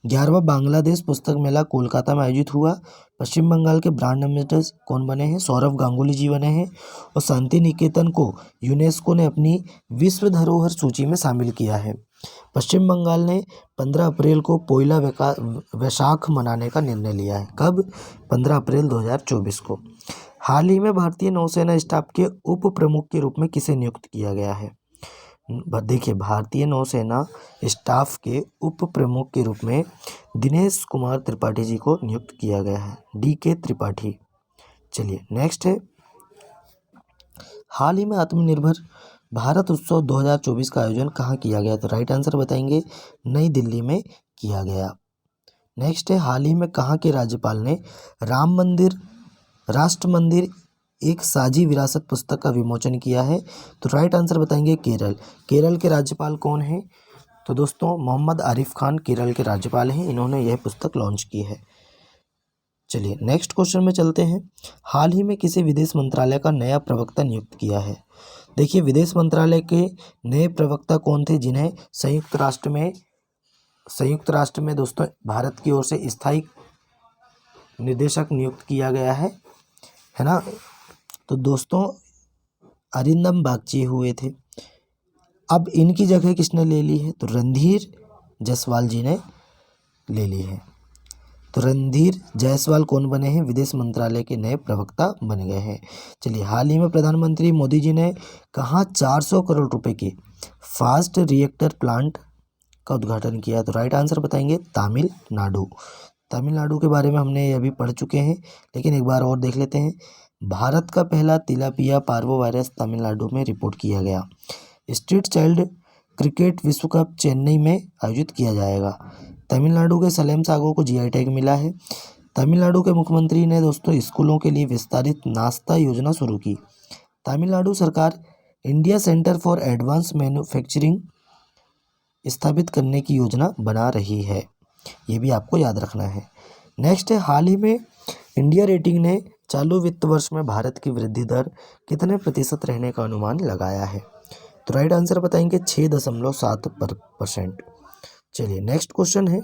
11वां बांग्लादेश पुस्तक मेला कोलकाता में आयोजित हुआ। पश्चिम बंगाल के ब्रांड एम्बेसडर कौन बने हैं? सौरभ गांगुली जी बने हैं। और शांति निकेतन को यूनेस्को ने अपनी विश्व धरोहर सूची में शामिल किया है। पश्चिम बंगाल ने 15 अप्रैल को पोइला वैशाख मनाने का निर्णय लिया है। कब? 15 अप्रैल 2024 को। हाल ही में भारतीय नौसेना स्टाफ के उप प्रमुख के रूप में किसे नियुक्त किया गया है? देखिए, भारतीय नौसेना स्टाफ के उप प्रमुख के रूप में दिनेश कुमार त्रिपाठी जी को नियुक्त किया गया है, DK त्रिपाठी। चलिए, नेक्स्ट है, हाल ही में आत्मनिर्भर भारत उत्सव 2024 का आयोजन कहाँ किया गया? तो राइट आंसर बताएंगे, नई दिल्ली में किया गया। नेक्स्ट है, हाल ही में कहाँ के राज्यपाल ने राष्ट्र मंदिर एक साझी विरासत पुस्तक का विमोचन किया है? तो राइट आंसर बताएंगे केरल के राज्यपाल कौन हैं? तो दोस्तों, मोहम्मद आरिफ खान केरल के राज्यपाल हैं, इन्होंने यह पुस्तक लॉन्च की है। चलिए, नेक्स्ट क्वेश्चन में चलते हैं। हाल ही में किसे विदेश मंत्रालय का नया प्रवक्ता नियुक्त किया है? देखिए, विदेश मंत्रालय के नए प्रवक्ता कौन थे जिन्हें संयुक्त राष्ट्र में दोस्तों भारत की ओर से स्थायी निदेशक नियुक्त किया गया है ना? तो दोस्तों, अरिंदम बागची हुए थे। अब इनकी जगह किसने ले ली है? तो रणधीर जायसवाल जी ने ले ली है। तो रणधीर जायसवाल कौन बने हैं? विदेश मंत्रालय के नए प्रवक्ता बन गए हैं। चलिए, हाल ही में प्रधानमंत्री मोदी जी ने कहाँ 400 करोड़ रुपए के फास्ट रिएक्टर प्लांट का उद्घाटन किया? तो राइट आंसर बताएंगे तमिलनाडु के बारे में हमने अभी पढ़ चुके हैं, लेकिन एक बार और देख लेते हैं। भारत का पहला तिलापिया पार्वो वायरस तमिलनाडु में रिपोर्ट किया गया। स्ट्रीट चाइल्ड क्रिकेट विश्व कप चेन्नई में आयोजित किया जाएगा। तमिलनाडु के सलेम सागो को GI टैग मिला है। तमिलनाडु के मुख्यमंत्री ने दोस्तों स्कूलों के लिए विस्तारित नाश्ता योजना शुरू की। तमिलनाडु सरकार India centre for advance manufacturing स्थापित करने की योजना बना रही है, ये भी आपको याद रखना है। नेक्स्ट है, हाल ही में इंडिया रेटिंग ने चालू वित्त वर्ष में भारत की वृद्धि दर कितने प्रतिशत रहने का अनुमान लगाया है? तो राइट आंसर बताएंगे 6.7%। चलिए, नेक्स्ट क्वेश्चन है,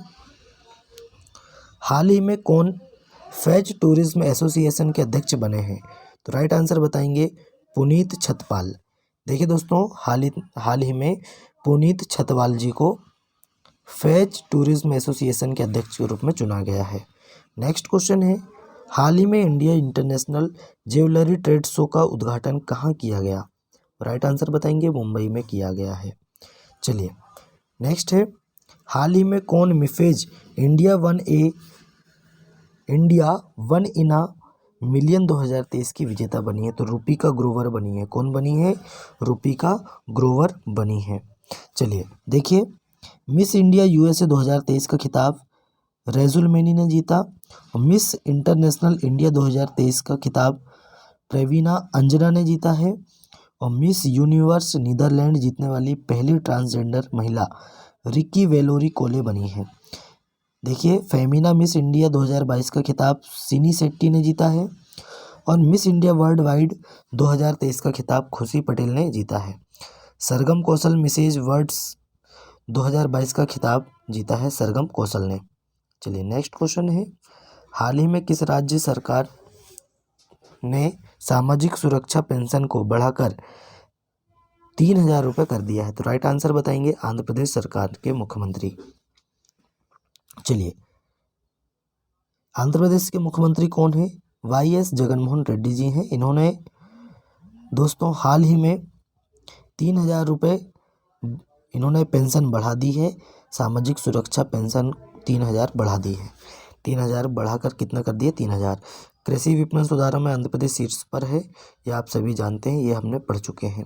हाल ही में कौन फैज टूरिज्म एसोसिएशन के अध्यक्ष बने हैं? तो राइट आंसर बताएंगे पुनीत छतपाल। देखिए दोस्तों, हाल ही में पुनीत छतवाल जी को फैज टूरिज्म एसोसिएशन के अध्यक्ष के रूप में चुना गया है। नेक्स्ट क्वेश्चन है, हाल ही में India international jewellery trade show का उद्घाटन कहाँ किया गया? राइट आंसर बताएंगे मुंबई में किया गया है। चलिए, नेक्स्ट है, हाल ही में कौन Mrs India one in a million 2023 की विजेता बनी है? तो रूपिका ग्रोवर बनी है। कौन बनी है? रूपिका ग्रोवर बनी है। चलिए, देखिए, मिस इंडिया USA 2023 का खिताब रेजुल मेनी ने जीता और मिस इंटरनेशनल इंडिया 2023 का खिताब प्रवीणा अंजना ने जीता है। और मिस यूनिवर्स नीदरलैंड जीतने वाली पहली ट्रांसजेंडर महिला रिकी वेलोरी कोले बनी है। देखिए, फेमिना मिस इंडिया 2022 का खिताब सिनी शेट्टी ने जीता है और मिस इंडिया वर्ल्ड वाइड 2023 का खिताब खुशी पटेल ने जीता है। सरगम कौशल मिसेज वर्ड्स 2022 का खिताब जीता है सरगम कौशल ने। चलिए नेक्स्ट क्वेश्चन है, हाल ही में किस राज्य सरकार ने सामाजिक सुरक्षा पेंशन को बढ़ाकर 3,000 रुपये कर दिया है? तो राइट आंसर बताएंगे आंध्र प्रदेश सरकार के मुख्यमंत्री। चलिए, आंध्र प्रदेश के मुख्यमंत्री कौन है? YS जगनमोहन रेड्डी जी हैं। इन्होंने दोस्तों हाल ही में 3,000 रुपये इन्होंने पेंशन बढ़ा दी है, सामाजिक सुरक्षा पेंशन 3,000 बढ़ा दी है। 3,000 बढ़ाकर कितना कर दिए? 3,000। कृषि विपणन सुधारों में आंध्र प्रदेश शीर्ष पर है, ये आप सभी जानते हैं, ये हमने पढ़ चुके हैं।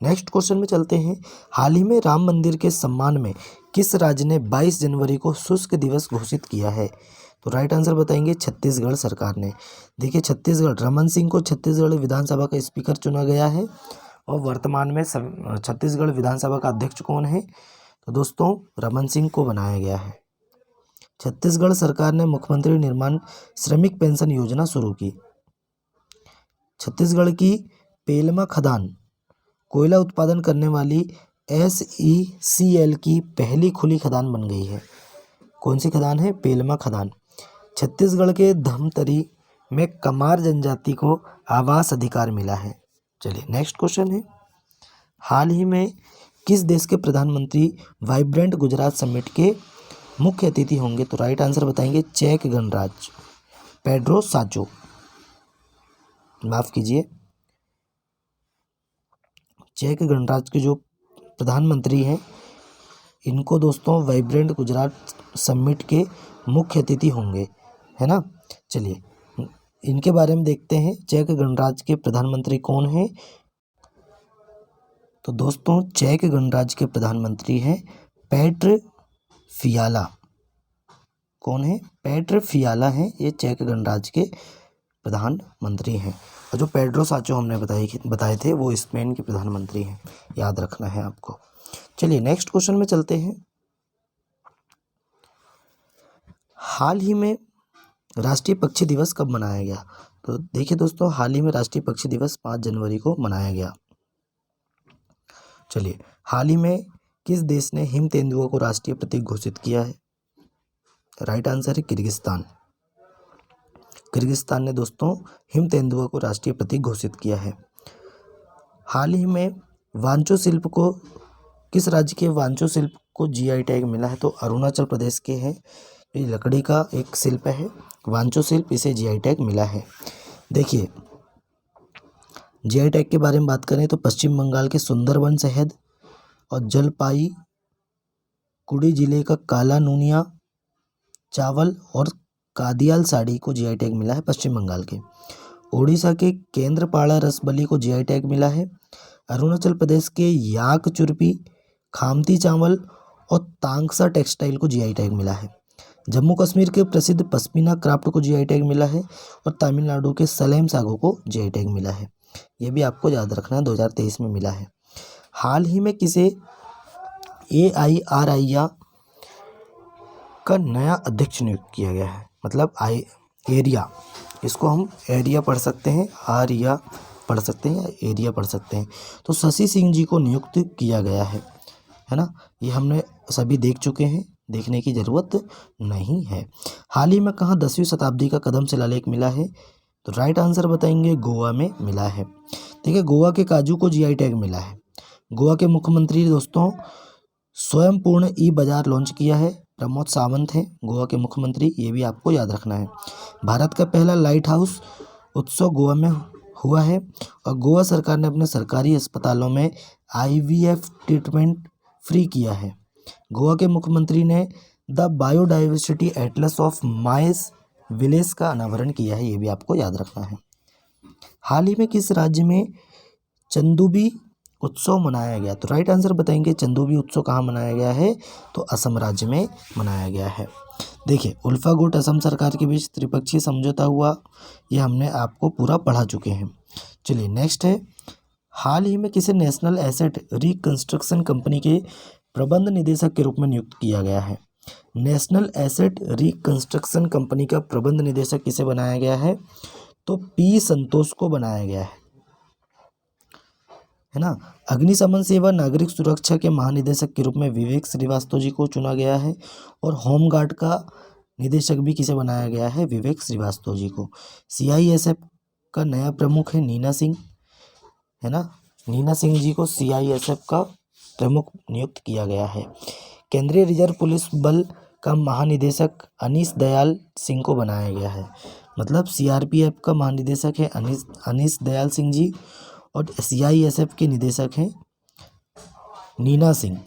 नेक्स्ट क्वेश्चन में चलते हैं, हाल ही में राम मंदिर के सम्मान में किस राज्य ने 22 जनवरी को शुष्क दिवस घोषित किया है? तो राइट आंसर बताएंगे छत्तीसगढ़ सरकार ने। देखिए, छत्तीसगढ़, रमन सिंह को छत्तीसगढ़ विधानसभा का स्पीकर चुना गया है और वर्तमान में छत्तीसगढ़ विधानसभा का अध्यक्ष कौन है? तो दोस्तों रमन सिंह को बनाया गया है। छत्तीसगढ़ सरकार ने मुख्यमंत्री निर्माण श्रमिक पेंशन योजना शुरू की। छत्तीसगढ़ की पेलमा खदान कोयला उत्पादन करने वाली SECL की पहली खुली खदान बन गई है। कौन सी खदान है? पेलमा खदान। छत्तीसगढ़ के धमतरी में कमार जनजाति को आवास अधिकार मिला है। चलिए नेक्स्ट क्वेश्चन है, हाल ही में किस देश के प्रधानमंत्री वाइब्रेंट गुजरात समिट के मुख्य अतिथि होंगे? तो राइट आंसर बताएंगे चेक गणराज्य पेड्रो सांचो, माफ कीजिए, चेक गणराज्य के जो प्रधानमंत्री हैं इनको दोस्तों वाइब्रेंट गुजरात समिट के मुख्य अतिथि होंगे, है ना। चलिए इनके बारे में देखते हैं, चेक गणराज्य के प्रधानमंत्री कौन हैं? तो दोस्तों चेक गणराज्य के प्रधानमंत्री हैं पेट्र फियाला। कौन है? पेट्र फियाला हैं, ये चेक गणराज्य के प्रधानमंत्री हैं। और जो पेड्रो सांचो हमने बताए थे वो स्पेन के प्रधानमंत्री हैं, याद रखना है आपको। चलिए नेक्स्ट क्वेश्चन में चलते हैं, हाल ही में राष्ट्रीय पक्षी दिवस कब मनाया गया? तो देखिए दोस्तों, हाल ही में राष्ट्रीय पक्षी दिवस 5 जनवरी को मनाया गया। चलिए, हाल ही में किस देश ने हिम तेंदुआ को राष्ट्रीय प्रतीक घोषित किया है? राइट आंसर है किर्गिस्तान। किर्गिस्तान ने दोस्तों हिम तेंदुआ को राष्ट्रीय प्रतीक घोषित किया है। हाल ही में वांचो शिल्प को, किस राज्य के वांचो शिल्प को GI टैग मिला है? तो अरुणाचल प्रदेश के हैं। ये लकड़ी का एक शिल्प है वांचो शिल्प, इसे GI टैग मिला है। देखिए GI टैग के बारे में बात करें तो पश्चिम बंगाल के सुंदरबन शहद और जलपाईगुड़ी जिले का काला नूनिया चावल और कादियाल साड़ी को GI टैग मिला है पश्चिम बंगाल के। ओडिशा के केंद्रपाड़ा रसबली को GI टैग मिला है। अरुणाचल प्रदेश के याक चुरपी, खामती चावल और तांगसा टेक्सटाइल को GI टैग मिला है। जम्मू कश्मीर के प्रसिद्ध पश्मीना क्राफ्ट को GI टैग मिला है और तमिलनाडु के सलेम सागो को GI टैग मिला है। ये भी आपको याद रखना है, 2023 में मिला है। हाल ही में किसे AIRIA का नया अध्यक्ष नियुक्त किया गया है? मतलब एरिया, इसको हम एरिया पढ़ सकते हैं, आरिया पढ़ सकते हैं या एरिया पढ़ सकते हैं। तो शशि सिंह जी को नियुक्त किया गया है ना। ये हमने सभी देख चुके हैं, देखने की ज़रूरत नहीं है। हाल ही में कहाँ 10वीं शताब्दी का कदम शिलालेख मिला है? तो राइट आंसर बताएंगे गोवा में मिला है। देखिए, गोवा के काजू को GI टैग मिला है। गोवा के मुख्यमंत्री दोस्तों स्वयं पूर्ण बाजार लॉन्च किया है, प्रमोद सावंत हैं गोवा के मुख्यमंत्री, ये भी आपको याद रखना है। भारत का पहला लाइट हाउस उत्सव गोवा में हुआ है और गोवा सरकार ने अपने सरकारी अस्पतालों में IVF ट्रीटमेंट फ्री किया है। गोवा के मुख्यमंत्री ने the biodiversity Atlas of mice village का अनावरण किया है, ये भी आपको याद रखना है। हाल ही में किस राज्य में चंदूबी उत्सव मनाया गया? तो राइट आंसर बताएंगे चंदूबी उत्सव कहाँ मनाया गया है? तो असम राज्य में मनाया गया है। देखिए, उल्फा गुट असम सरकार के बीच त्रिपक्षीय समझौता हुआ, ये हमने आपको पूरा पढ़ा चुके हैं। चलिए नेक्स्ट है, हाल ही में किसे नेशनल एसेट रिकंस्ट्रक्शन कंपनी के प्रबंध निदेशक के रूप में नियुक्त किया गया है? नेशनल एसेट रिकंस्ट्रक्शन कंपनी का प्रबंध निदेशक किसे बनाया गया है? तो पी संतोष को बनाया गया है ना। अग्निशमन सेवा नागरिक सुरक्षा के महानिदेशक के रूप में विवेक श्रीवास्तव जी को चुना गया है। और होमगार्ड का निदेशक भी किसे बनाया गया है? विवेक श्रीवास्तव जी को। सीआईएसएफ का नया प्रमुख है नीना सिंह, है ना। नीना सिंह जी को सीआईएसएफ का प्रमुख नियुक्त किया गया है। केंद्रीय रिजर्व पुलिस बल का महानिदेशक अनीश दयाल सिंह को बनाया गया है। मतलब सीआरपीएफ का महानिदेशक है अनीश दयाल सिंह जी और सीआईएसएफ के निदेशक हैं नीना सिंह।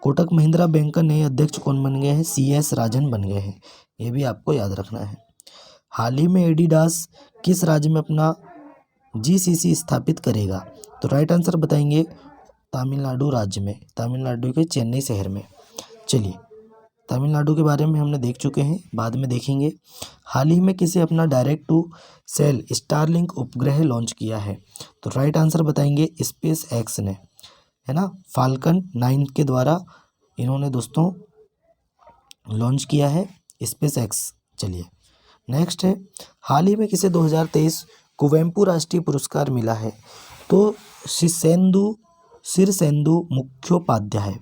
कोटक महिंद्रा बैंक का नए अध्यक्ष कौन बन गए हैं? सीएस राजन बन गए हैं। ये भी आपको याद रखना है। हाल ही में एडिडास किस राज्य में अपना जीसीसी स्थापित करेगा? तो राइट आंसर बताएंगे तमिलनाडु राज्य में, तमिलनाडु के चेन्नई शहर में। चलिए, तमिलनाडु के बारे में हमने देख चुके हैं, बाद में देखेंगे। हाल ही में किसे अपना डायरेक्ट टू सेल स्टारलिंक उपग्रह लॉन्च किया है? तो राइट आंसर बताएंगे स्पेस एक्स ने, है ना। फाल्कन 9 के द्वारा इन्होंने दोस्तों लॉन्च किया है स्पेस एक्स। चलिए नेक्स्ट है, हाल ही में किसे 2023 कुवेम्पू राष्ट्रीय पुरस्कार मिला है? तो शीर्षेंदु मुखोपाध्याय,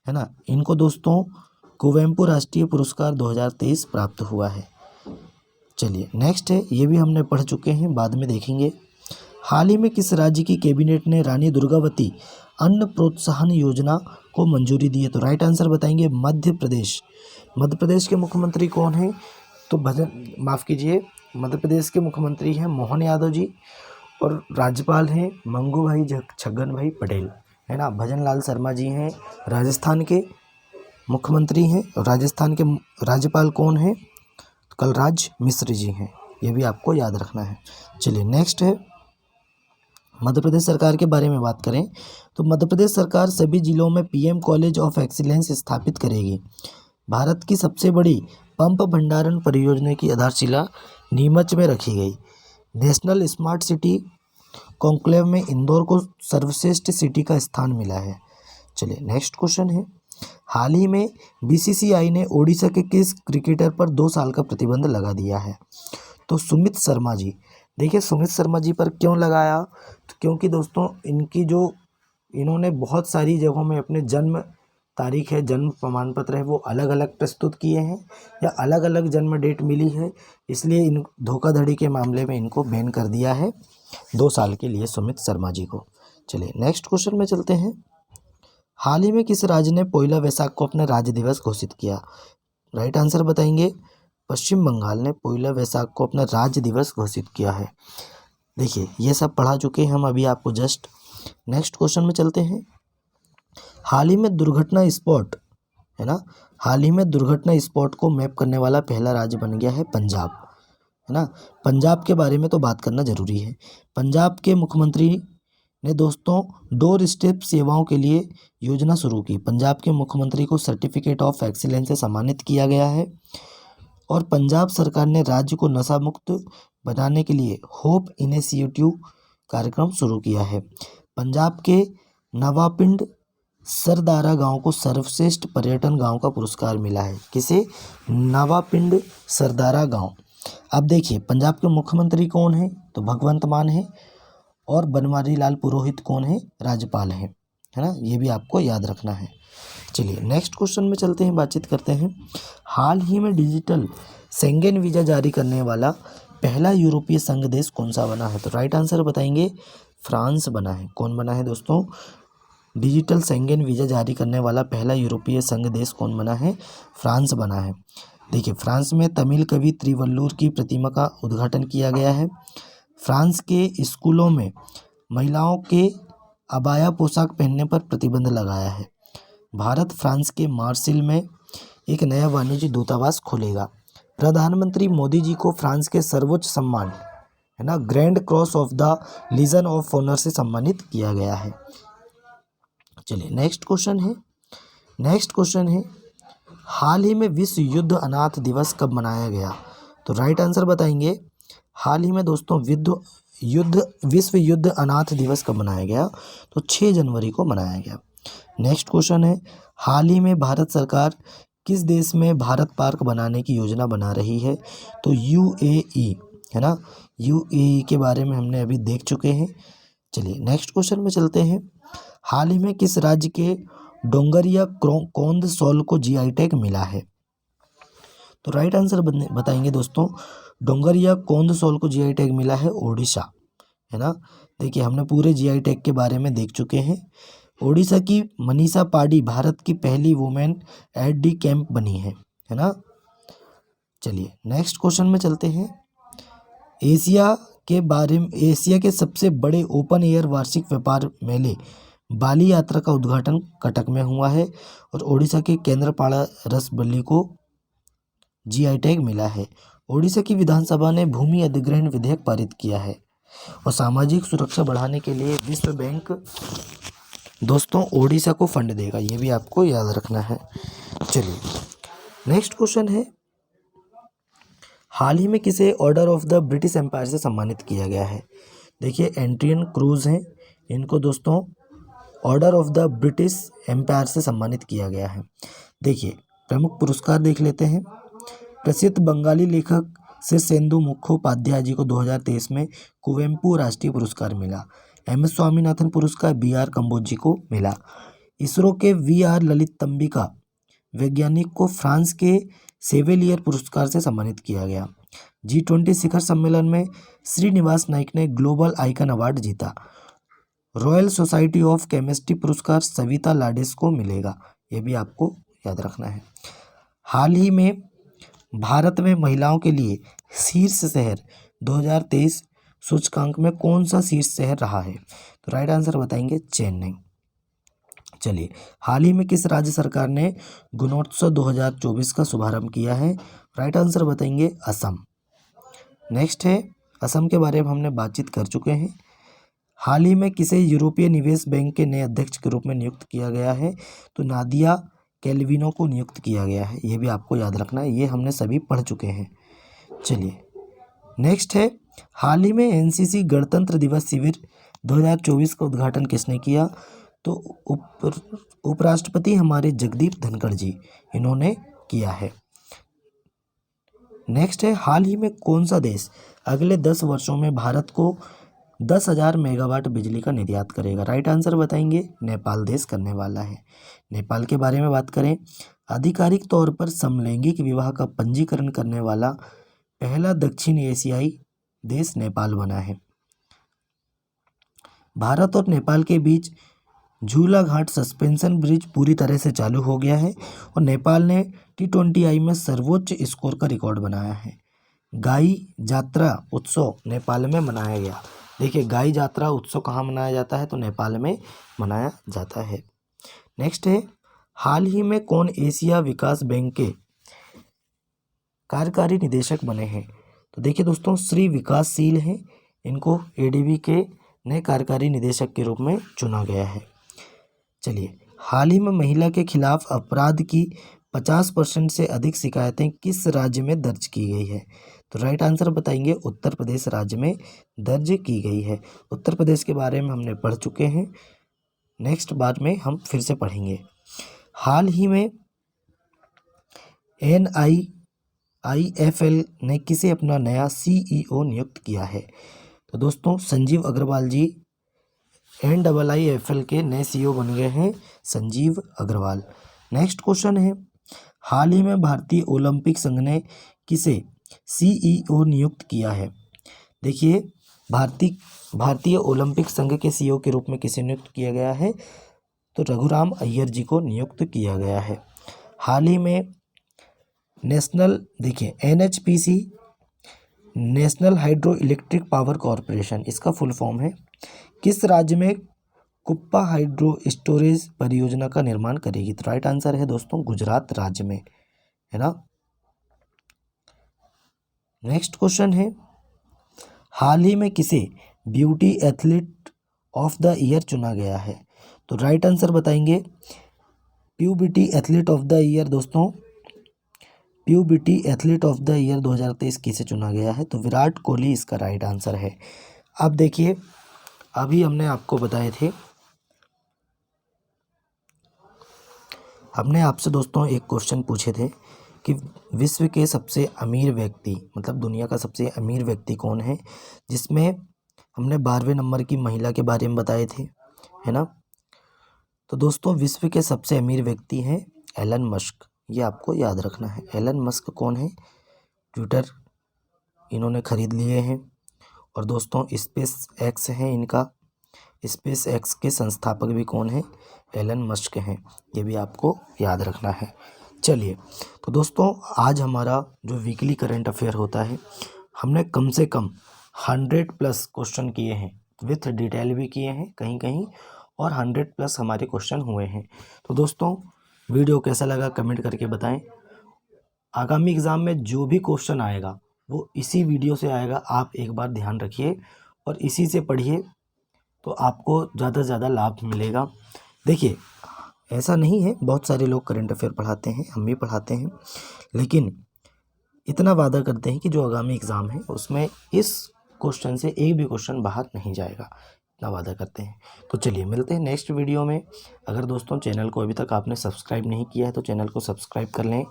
है ना। इनको दोस्तों कुवेम्पू राष्ट्रीय पुरस्कार 2023 प्राप्त हुआ है। चलिए नेक्स्ट है, ये भी हमने पढ़ चुके हैं, बाद में देखेंगे। हाल ही में किस राज्य की कैबिनेट ने रानी दुर्गावती अन्न प्रोत्साहन योजना को मंजूरी दी है? तो राइट आंसर बताएंगे मध्य प्रदेश। मध्य प्रदेश के मुख्यमंत्री कौन हैं? तो मध्य प्रदेश के मुख्यमंत्री हैं मोहन यादव जी और राज्यपाल हैं मंगू भाई छगन भाई पटेल, है ना। भजन लाल शर्मा जी हैं राजस्थान के मुख्यमंत्री हैं और राजस्थान के राज्यपाल कौन हैं? कलराज मिश्र जी हैं। ये भी आपको याद रखना है। चलिए नेक्स्ट है, मध्य प्रदेश सरकार के बारे में बात करें तो मध्य प्रदेश सरकार सभी जिलों में पीएम कॉलेज ऑफ एक्सीलेंस स्थापित करेगी। भारत की सबसे बड़ी पंप भंडारण परियोजना की आधारशिला नीमच में रखी गई। नेशनल स्मार्ट सिटी कॉन्क्लेव में इंदौर को सर्वश्रेष्ठ सिटी का स्थान मिला है। चलिए नेक्स्ट क्वेश्चन है, हाल ही में बीसीसीआई ने ओडिशा के किस क्रिकेटर पर 2 साल का प्रतिबंध लगा दिया है? तो सुमित शर्मा जी। देखिए सुमित शर्मा जी पर क्यों लगाया? तो क्योंकि दोस्तों इन्होंने बहुत सारी जगहों में अपने जन्म तारीख है, जन्म प्रमाण पत्र है, वो अलग अलग प्रस्तुत किए हैं या अलग अलग जन्म डेट मिली है, इसलिए इन धोखाधड़ी के मामले में इनको बैन कर दिया है 2 साल के लिए सुमित शर्मा जी को। चलिए नेक्स्ट क्वेश्चन में चलते हैं, हाल ही में किस राज्य ने पोइला वैसाख को अपना राज्य दिवस घोषित किया? राइट आंसर बताएंगे पश्चिम बंगाल ने पोइला वैसाख को अपना राज्य दिवस घोषित किया है। देखिए ये सब पढ़ा चुके हैं हम अभी आपको जस्ट। नेक्स्ट क्वेश्चन में चलते हैं, हाल ही में दुर्घटना स्पॉट, है ना, हाल ही में दुर्घटना स्पॉट को मैप करने वाला पहला राज्य बन गया है पंजाब, है ना। पंजाब के बारे में तो बात करना जरूरी है। पंजाब के मुख्यमंत्री ने दोस्तों डोर स्टेप सेवाओं के लिए योजना शुरू की। पंजाब के मुख्यमंत्री को सर्टिफिकेट ऑफ एक्सीलेंस से सम्मानित किया गया है। और पंजाब सरकार ने राज्य को नशा मुक्त बनाने के लिए होप इनिशिएटिव कार्यक्रम शुरू किया है। पंजाब के नवापिंड सरदारा गांव को सर्वश्रेष्ठ पर्यटन गांव का पुरस्कार मिला है। किसे? नवापिंड सरदारा गांव। अब देखिए पंजाब के मुख्यमंत्री कौन है? तो भगवंत मान है और बनवारी लाल पुरोहित कौन है? राज्यपाल है ना। ये भी आपको याद रखना है। चलिए नेक्स्ट क्वेश्चन में चलते हैं, बातचीत करते हैं। हाल ही में डिजिटल शेंगेन वीज़ा जारी करने वाला पहला यूरोपीय संघ देश कौन सा बना है? तो राइट आंसर बताएंगे फ्रांस बना है। कौन बना है दोस्तों? डिजिटल शेंगेन वीज़ा जारी करने वाला पहला यूरोपीय संघ देश कौन बना है? फ्रांस बना है। देखिए फ्रांस में तमिल कवि त्रिवल्लुर की प्रतिमा का उद्घाटन किया गया है। फ्रांस के स्कूलों में महिलाओं के अबाया पोशाक पहनने पर प्रतिबंध लगाया है। भारत फ्रांस के मार्सिल में एक नया वाणिज्य दूतावास खोलेगा। प्रधानमंत्री मोदी जी को फ्रांस के सर्वोच्च सम्मान, है ना, Grand Cross of the Legion of Honour से सम्मानित किया गया है। चलिए नेक्स्ट क्वेश्चन है, हाल ही में विश्व युद्ध अनाथ दिवस कब मनाया गया? तो राइट आंसर बताएंगे, हाल ही में दोस्तों विश्व युद्ध अनाथ दिवस कब मनाया गया? तो 6 जनवरी को मनाया गया। नेक्स्ट क्वेश्चन है, हाल ही में भारत सरकार किस देश में भारत पार्क बनाने की योजना बना रही है? तो यूएई, है ना। यूएई के बारे में हमने अभी देख चुके हैं। चलिए नेक्स्ट क्वेश्चन में चलते हैं। हाल ही में किस राज्य के डोंगरिया कोंद सॉल को जीआई टैग मिला है? तो राइट आंसर बताएंगे दोस्तों, डोंगरिया कोंद सॉल को जीआई टैग मिला है ओडिशा, है ना। देखिए हमने पूरे जीआई टैग के बारे में देख चुके हैं। ओडिशा की मनीषा पाडी भारत की पहली वुमेन एट डी कैंप बनी है ना। चलिए नेक्स्ट क्वेश्चन में चलते हैं। एशिया के सबसे बड़े ओपन एयर वार्षिक व्यापार मेले बाली यात्रा का उद्घाटन कटक में हुआ है और ओडिशा के केंद्रपाड़ा रसबल्ली को जीआई टैग मिला है। ओडिशा की विधानसभा ने भूमि अधिग्रहण विधेयक पारित किया है और सामाजिक सुरक्षा बढ़ाने के लिए विश्व बैंक दोस्तों ओडिशा को फंड देगा, ये भी आपको याद रखना है। चलिए नेक्स्ट क्वेश्चन है, हाल ही में किसे Order of the British Empire से सम्मानित किया गया है? देखिए एंट्रियन क्रूज हैं, इनको दोस्तों Order of the British Empire से सम्मानित किया गया है। देखिए प्रमुख पुरस्कार देख लेते हैं। प्रसिद्ध बंगाली लेखक शीर्षेंदु मुखोपाध्याय जी को 2023 में कुवेम्पू राष्ट्रीय पुरस्कार मिला। एम एस स्वामीनाथन पुरस्कार बी आर कम्बोज जी को मिला। इसरो के वी आर ललित तंबिका वैज्ञानिक को फ्रांस के सेवेलियर पुरस्कार से सम्मानित किया गया। G20 शिखर सम्मेलन में श्रीनिवास नाइक ने ग्लोबल आइकन अवार्ड जीता। रॉयल सोसाइटी ऑफ केमिस्ट्री पुरस्कार सविता लाडेस को मिलेगा, ये भी आपको याद रखना है। हाल ही में भारत में महिलाओं के लिए शीर्ष शहर 2023 सूचकांक में कौन सा शीर्ष शहर रहा है? तो राइट आंसर बताएंगे चेन्नई। चलिए हाल ही में किस राज्य सरकार ने गुणोत्सव 2024 का शुभारंभ किया है? राइट आंसर बताएंगे असम। नेक्स्ट है, असम के बारे में हमने बातचीत कर चुके हैं। हाल ही में किसे यूरोपीय निवेश बैंक के नए अध्यक्ष के रूप में नियुक्त किया गया है? तो नादिया कैल्विनो को नियुक्त किया गया है, ये भी आपको याद रखना है, ये हमने सभी पढ़ चुके हैं। चलिए नेक्स्ट है, हाल ही में एनसीसी गणतंत्र दिवस शिविर 2024 का उद्घाटन किसने किया? तो उपराष्ट्रपति हमारे जगदीप धनखड़ जी, इन्होंने किया है। नेक्स्ट है, हाल ही में कौन सा देश अगले 10 वर्षों में भारत को 10,000 मेगावाट बिजली का निर्यात करेगा? राइट आंसर बताएंगे नेपाल देश करने वाला है। नेपाल के बारे में बात करें, आधिकारिक तौर पर समलैंगिक विवाह का पंजीकरण करने वाला पहला दक्षिण एशियाई देश नेपाल बना है। भारत और नेपाल के बीच झूला घाट सस्पेंशन ब्रिज पूरी तरह से चालू हो गया है और नेपाल ने T20I में सर्वोच्च स्कोर का रिकॉर्ड बनाया है। गाई जात्रा उत्सव नेपाल में मनाया गया। देखिए गाई जात्रा उत्सव कहाँ मनाया जाता है? तो नेपाल में मनाया जाता है। नेक्स्ट है, हाल ही में कौन एशिया विकास बैंक के कार्यकारी निदेशक बने हैं? तो देखिए दोस्तों श्री विकासशील हैं, इनको एडीबी के नए कार्यकारी निदेशक के रूप में चुना गया है। चलिए हाल ही में महिला के खिलाफ अपराध की 50% से अधिक शिकायतें किस राज्य में दर्ज की गई है? तो राइट आंसर बताएंगे उत्तर प्रदेश राज्य में दर्ज की गई है। उत्तर प्रदेश के बारे में हमने पढ़ चुके हैं, नेक्स्ट बार में हम फिर से पढ़ेंगे। हाल ही में NIIFL ने किसे अपना नया CEO नियुक्त किया है? तो दोस्तों संजीव अग्रवाल जी NIIFL के नए CEO बन गए हैं, संजीव अग्रवाल। नेक्स्ट क्वेश्चन है, हाल ही में भारतीय ओलंपिक संघ ने किसे CEO नियुक्त किया है? देखिए भारतीय ओलंपिक संघ के CEO के रूप में किसे नियुक्त किया गया है? तो रघुराम अय्यर जी को नियुक्त किया गया है। हाल ही में NHPC national hydro electric power corporation, इसका फुल फॉर्म है, किस राज्य में कुप्पा हाइड्रो स्टोरेज परियोजना का निर्माण करेगी? तो राइट आंसर है दोस्तों गुजरात राज्य में, है ना। नेक्स्ट क्वेश्चन है, हाल ही में किसे beauty athlete of the year चुना गया है? तो राइट आंसर बताएंगे puberty athlete of the year. दोस्तों puberty athlete of the year 2023 किसे चुना गया है? तो विराट कोहली इसका राइट आंसर है। अब देखिए, अभी हमने आपको बताए थे, हमने आपसे दोस्तों एक क्वेश्चन पूछे थे कि विश्व के सबसे अमीर व्यक्ति, मतलब दुनिया का सबसे अमीर व्यक्ति कौन है, जिसमें हमने 12वें नंबर की महिला के बारे में बताए थे, है ना। तो दोस्तों विश्व के सबसे अमीर व्यक्ति हैं एलन मस्क, ये आपको याद रखना है। एलन मस्क कौन है? ट्विटर इन्होंने खरीद लिए हैं। और दोस्तों स्पेस एक्स है इनका, स्पेस एक्स के संस्थापक भी कौन है? एलन मस्क हैं, ये भी आपको याद रखना है। चलिए, तो दोस्तों आज हमारा जो वीकली करंट अफेयर होता है, हमने कम से कम 100+ क्वेश्चन किए हैं, विथ डिटेल भी किए हैं कहीं कहीं, और 100+ हमारे क्वेश्चन हुए हैं। तो दोस्तों वीडियो कैसा लगा कमेंट करके बताएं। आगामी एग्ज़ाम में जो भी क्वेश्चन आएगा वो इसी वीडियो से आएगा, आप एक बार ध्यान रखिए और इसी से पढ़िए, तो आपको ज़्यादा से ज़्यादा लाभ मिलेगा। देखिए, ऐसा नहीं है, बहुत सारे लोग करंट अफेयर पढ़ाते हैं, हम भी पढ़ाते हैं, लेकिन इतना वादा करते हैं कि जो आगामी एग्ज़ाम है उसमें इस क्वेश्चन से एक भी क्वेश्चन बाहर नहीं जाएगा, इतना वादा करते हैं। तो चलिए मिलते हैं नेक्स्ट वीडियो में। अगर दोस्तों चैनल को अभी तक आपने सब्सक्राइब नहीं किया है तो चैनल को सब्सक्राइब कर लें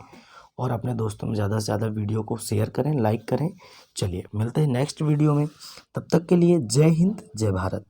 और अपने दोस्तों में ज़्यादा से ज़्यादा वीडियो को शेयर करें, लाइक करें। चलिए मिलते हैं नेक्स्ट वीडियो में, तब तक के लिए जय हिंद, जय भारत।